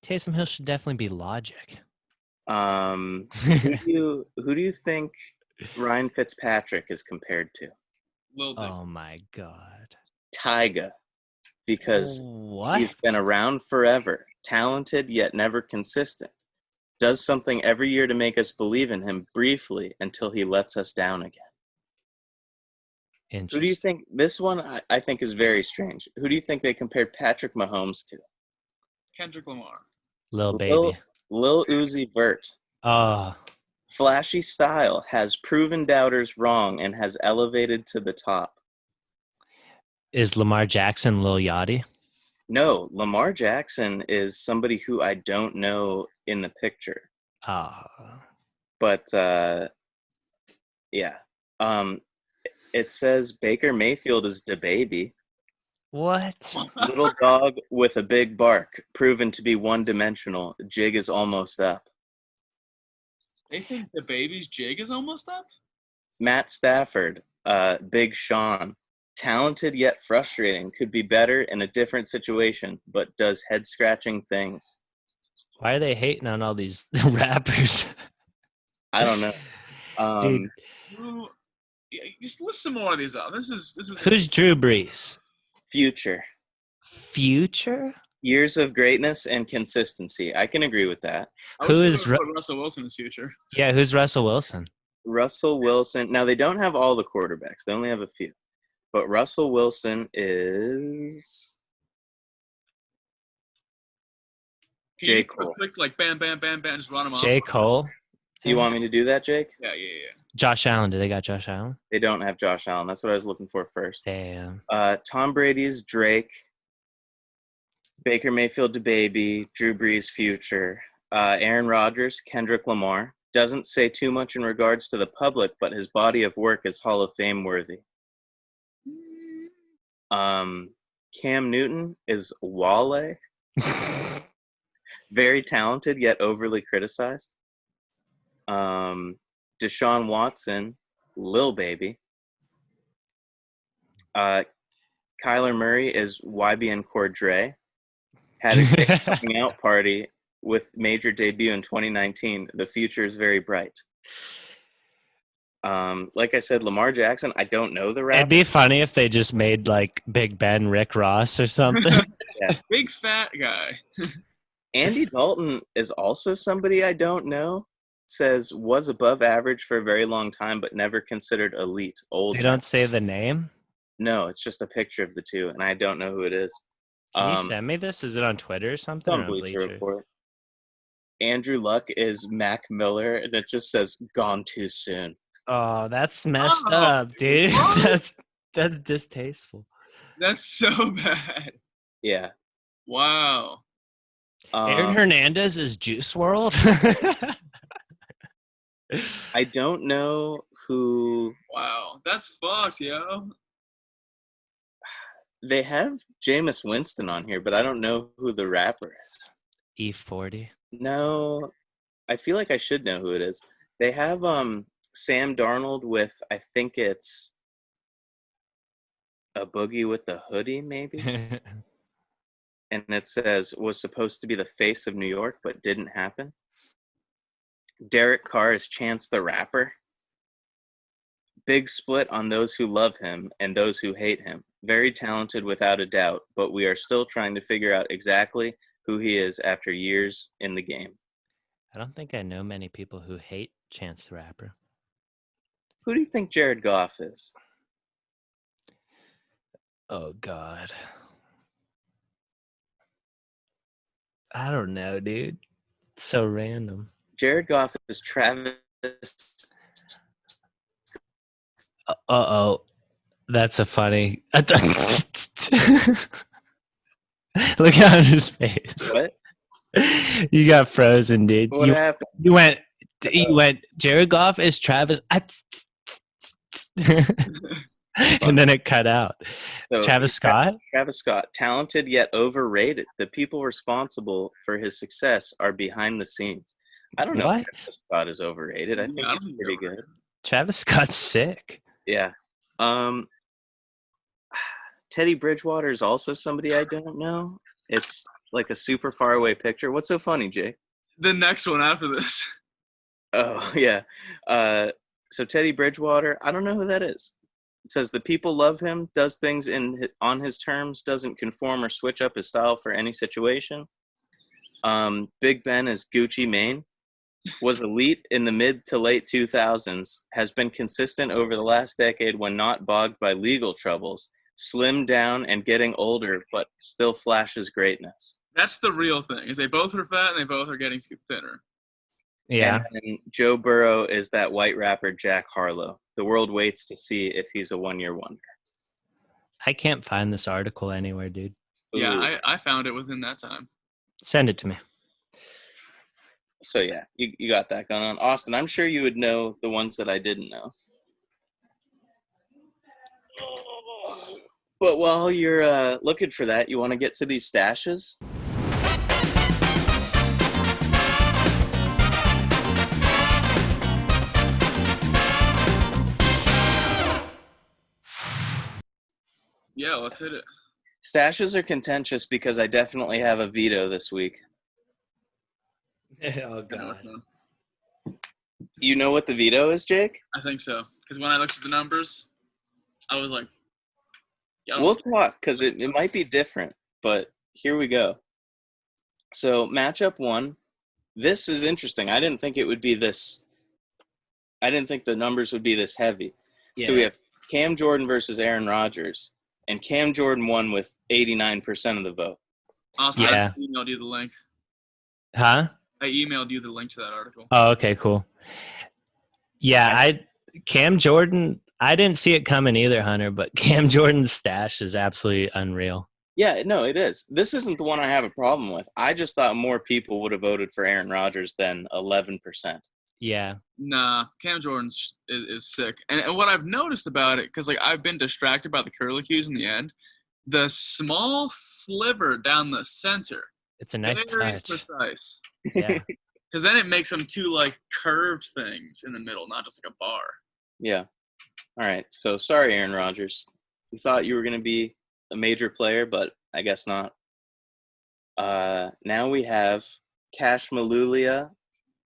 Taysom Hill should definitely be Logic. Who do you think Ryan Fitzpatrick is compared to? Oh my God. Tyga. Because what? He's been around forever, talented yet never consistent. Does something every year to make us believe in him briefly until he lets us down again. Who do you think? This one I think is very strange. Who do you think they compared Patrick Mahomes to? Kendrick Lamar. Lil Baby. Lil Uzi Vert. Flashy style, has proven doubters wrong and has elevated to the top. Is Lamar Jackson Lil Yachty? No, Lamar Jackson is somebody who I don't know in the picture. But, yeah. It says Baker Mayfield is DaBaby. What? Little dog with a big bark, proven to be one-dimensional. Jig is almost up. They think DaBaby's jig is almost up? Matt Stafford, Big Sean. Talented yet frustrating, could be better in a different situation, but does head-scratching things. Why are they hating on all these rappers? I don't know. Dude. Just list some more of these out. This is. Who's Drew Brees? Future. Years of greatness and consistency. I can agree with that. Who is Russell Wilson's future? Yeah, who's Russell Wilson? Russell Wilson. Now, they don't have all the quarterbacks. They only have a few. But Russell Wilson is J. Cole. Quick, like bam, bam, bam, bam, just run them off. J. Cole. You want me to do that, Jake? Yeah. Josh Allen. Do they got Josh Allen? They don't have Josh Allen. That's what I was looking for first. Damn. Tom Brady's Drake. Baker Mayfield DaBaby. Drew Brees Future. Aaron Rodgers, Kendrick Lamar. Doesn't say too much in regards to the public, but his body of work is Hall of Fame worthy. Cam Newton is Wale. Very talented, yet overly criticized. Deshaun Watson, Lil Baby. Kyler Murray is YBN Cordray. Had a great coming out party with major debut in 2019. The future is very bright. Like I said, Lamar Jackson, I don't know the rapper. It'd be funny if they just made like Big Ben Rick Ross or something. Yeah. Big fat guy. Andy Dalton is also somebody I don't know. Says was above average for a very long time, but never considered elite. Old. They don't say the name? No, it's just a picture of the two, and I don't know who it is. Can you send me this? Is it on Twitter or something? Or On on Bleacher Bleacher? Report. Andrew Luck is Mac Miller, and it just says "gone too soon." Oh, that's messed Oh, up, dude. what? That's distasteful. That's so bad. Yeah. Wow. Aaron Hernandez is Juice World. I don't know who Wow. That's fucked, yo. they have. Jameis Winston on here, but I don't know who the rapper is. E40. No, I feel like I should know who it is. They have Sam Darnold with, I think it's a boogie with the hoodie, maybe. And it says was supposed to be the face of New York, but didn't happen. Derek Carr is Chance the Rapper. Big split on those who love him and those who hate him. Very talented without a doubt, but we are still trying to figure out exactly who he is after years in the game. I don't think I know many people who hate Chance the Rapper. Who do you think Jared Goff is? Oh, God. I don't know, dude. It's so random. Jared Goff is Travis. Uh-oh. That's a funny... Look out on his face. What? You got frozen, dude. What happened? You went, Jared Goff is Travis. And then it cut out. So, Travis Scott? Travis Scott, talented yet overrated. The people responsible for his success are behind the scenes. I don't know What? if Travis Scott is overrated. I think Yeah, I don't he's think pretty he's good. Travis Scott's sick. Yeah. Teddy Bridgewater is also somebody I don't know. It's like a super far away picture. What's so funny, Jake? The next one after this. Oh, yeah. So Teddy Bridgewater, I don't know who that is. It says the people love him, does things on his terms, doesn't conform or switch up his style for any situation. Big Ben is Gucci Mane, was elite in the mid to late 2000s, has been consistent over the last decade when not bogged by legal troubles, slimmed down and getting older, but still flashes greatness. That's the real thing, is they both are fat and they both are getting thinner. Yeah. And then Joe Burrow is that white rapper Jack Harlow. The world waits to see if he's a one-year wonder. I can't find this article anywhere, dude. Yeah, I found it within that time. Send it to me. So, yeah, you got that going on. Austin, I'm sure you would know the ones that I didn't know. But while you're looking for that, you want to get to these stashes? Yeah, let's hit it. Stashes are contentious because I definitely have a veto this week. Oh, God. You know what the veto is, Jake? I think so. Because when I looked at the numbers, I was like, yo. We'll talk because it might be different, but here we go. So matchup 1, this is interesting. I didn't think it would be this. I didn't think the numbers would be this heavy. Yeah. So we have Cam Jordan versus Aaron Rodgers, and Cam Jordan won with 89% of the vote. Awesome. Yeah. I emailed you the link. Huh? I emailed you the link to that article. Oh, okay, cool. Yeah, Cam Jordan, I didn't see it coming either, Hunter, but Cam Jordan's stash is absolutely unreal. Yeah, no, it is. This isn't the one I have a problem with. I just thought more people would have voted for Aaron Rodgers than 11%. Yeah. Nah, Cam Jordan is sick. And what I've noticed about it, because like I've been distracted by the curlicues in the end, the small sliver down the center. It's a nice very touch. Precise. Yeah. Because then it makes them two like curved things in the middle, not just like a bar. Yeah. All right. So sorry, Aaron Rodgers. We thought you were going to be a major player, but I guess not. Now we have Cash Malulia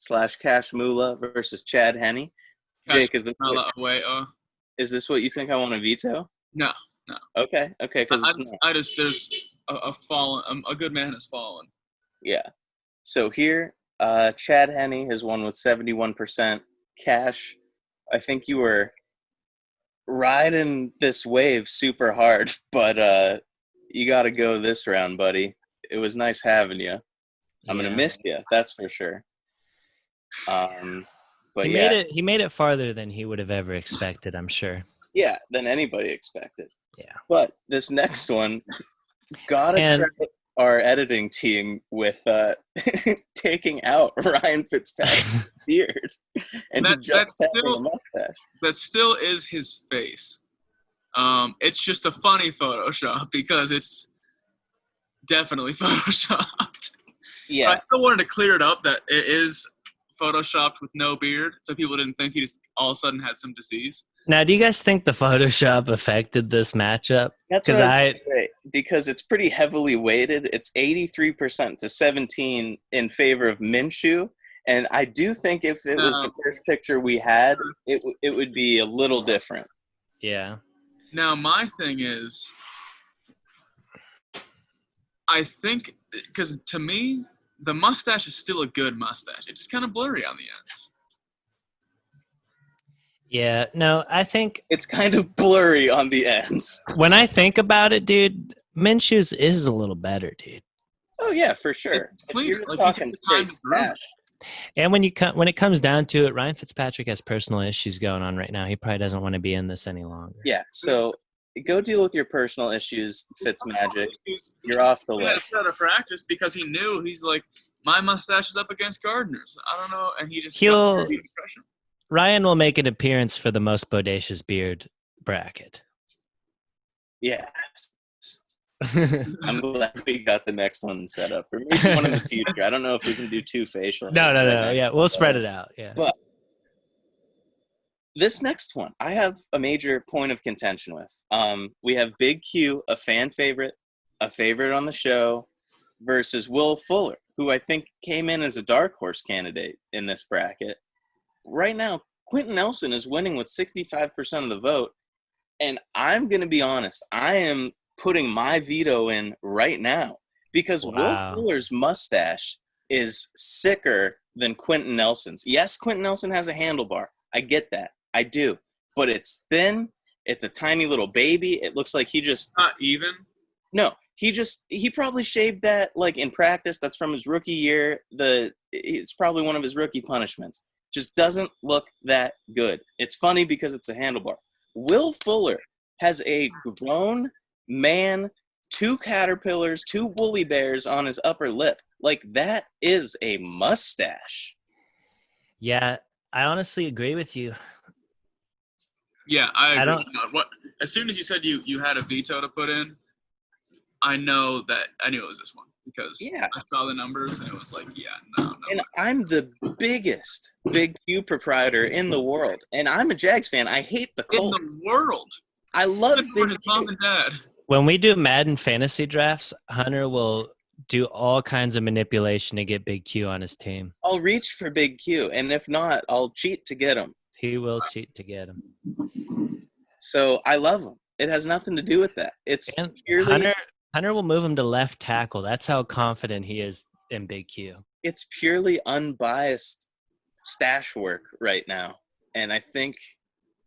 / Cash Mula versus Chad Henne. Jake, is this what you think I want to veto? No. Okay, because it's not. There's a good man has fallen. Yeah. So here, Chad Henne has won with 71%. Cash, I think you were riding this wave super hard, but you got to go this round, buddy. It was nice having you. I'm gonna miss you, that's for sure. But he made it farther than he would have ever expected, I'm sure. Yeah, than anybody expected. Yeah. But this next one, gotta credit our editing team with taking out Ryan Fitzpatrick's beard and just having a mustache. That still is his face. It's just a funny Photoshop because it's definitely Photoshopped. Yeah. But I still wanted to clear it up that it is Photoshopped with no beard, so people didn't think he just all of a sudden had some disease. Now, do you guys think the Photoshop affected this matchup? That's what I say, because it's pretty heavily weighted. It's 83% to 17 in favor of Minshew. And I do think if it was the first picture we had, it would be a little different. Yeah. Now, my thing is, I think, because to me, the mustache is still a good mustache. It's just kind of blurry on the ends. Yeah, no, I think it's kind of blurry on the ends. When I think about it, dude, Minshew's is a little better, dude. Oh yeah, for sure. It's clear. Like he's the time to groom. And when it comes down to it, Ryan Fitzpatrick has personal issues going on right now. He probably doesn't want to be in this any longer. Yeah, so go deal with your personal issues, Fitzmagic. You're off the list. He had to start a practice because he knew he's like, my mustache is up against Gardner's. I don't know, and he just Ryan will make an appearance for the most bodacious beard bracket. Yeah. I'm glad we got the next one set up. Or maybe one in the future. I don't know if we can do two facial. No. Yeah, we'll spread it out. Yeah. But this next one, I have a major point of contention with. We have Big Q, a fan favorite, a favorite on the show, versus Will Fuller, who I think came in as a dark horse candidate in this bracket. Right now, Quentin Nelson is winning with 65% of the vote. And I'm going to be honest, I am putting my veto in right now because Will Fuller's mustache is sicker than Quentin Nelson's. Yes, Quentin Nelson has a handlebar. I get that. I do. But it's thin. It's a tiny little baby. It looks like he just... Not even? No. He probably shaved that like in practice. That's from his rookie year. It's probably one of his rookie punishments. Just doesn't look that good. It's funny because it's a handlebar. Will Fuller has a grown man, 2 caterpillars, 2 woolly bears on his upper lip. Like, that is a mustache. Yeah, I honestly agree with you. Yeah, I agree. As soon as you said you had a veto to put in, I knew it was this one because I saw the numbers and it was like, no. And I'm the biggest Big Q proprietor in the world, and I'm a Jags fan. I hate the Colts. In the world. I love Big his mom and dad. When we do Madden fantasy drafts, Hunter will do all kinds of manipulation to get Big Q on his team. I'll reach for Big Q, and if not, I'll cheat to get him. He will cheat to get him. So I love him. It has nothing to do with that. It's purely Hunter will move him to left tackle. That's how confident he is in Big Q. It's purely unbiased stash work right now. And I think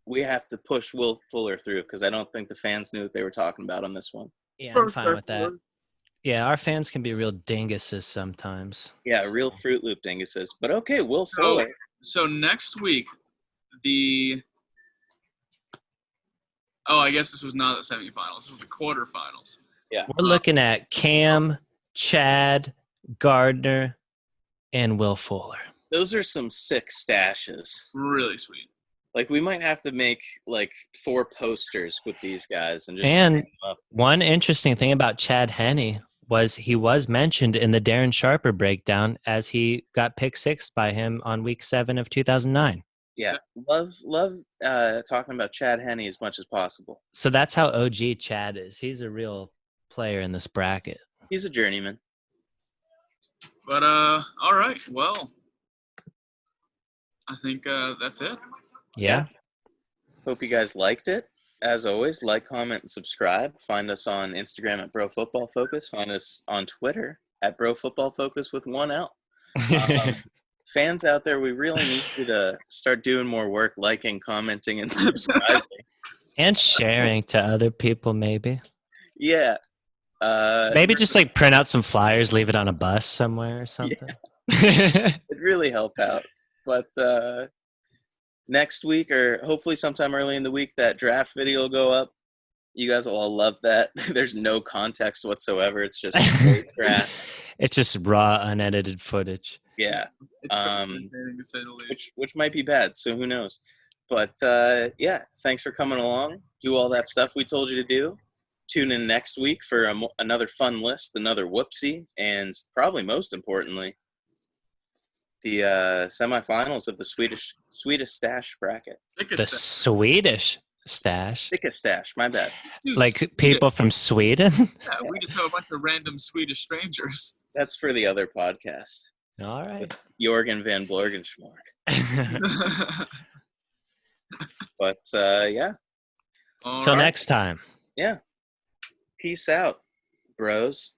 we have to push Will Fuller through because I don't think the fans knew what they were talking about on this one. Yeah, I'm fine with that. Yeah, our fans can be real dinguses sometimes. Yeah, real Fruit Loop dinguses. But okay, Will Fuller. So next week, I guess this was not the semifinals. This is the quarterfinals. Yeah. We're looking at Cam, Chad, Gardner, and Will Fuller. Those are some sick stashes. Really sweet. Like, we might have to make, 4 posters with these guys. And one interesting thing about Chad Henne was he was mentioned in the Darren Sharper breakdown as he got pick 6 by him on week 7 of 2009. Yeah, love talking about Chad Henne as much as possible. So that's how OG Chad is. He's a real player in this bracket. He's a journeyman. But, all right. Well, I think that's it. Yeah. Hope you guys liked it. As always, like, comment, and subscribe. Find us on Instagram at Bro Football Focus. Find us on Twitter at Bro Football Focus with 1 L. Fans out there, we really need you to start doing more work, liking, commenting, and subscribing. And sharing to other people, maybe. Yeah. Maybe just like print out some flyers, leave it on a bus somewhere or something. It'd really help out. But next week, or hopefully sometime early in the week, that draft video will go up. You guys will all love that. There's no context whatsoever. It's just straight draft. It's just raw, unedited footage. Yeah. It's fascinating to say the least. Which might be bad, so who knows. But yeah, thanks for coming along. Do all that stuff we told you to do. Tune in next week for another fun list, another whoopsie, and probably most importantly, the semifinals of the Swedish Stache Bracket. The Swedish Stache? Sickest Stache, my bad. Like people from Sweden? Yeah, we just have a bunch of random Swedish strangers. That's for the other podcast. All right. With Jorgen van Blorgenschmork. But yeah. Till next time. Yeah. Peace out, bros.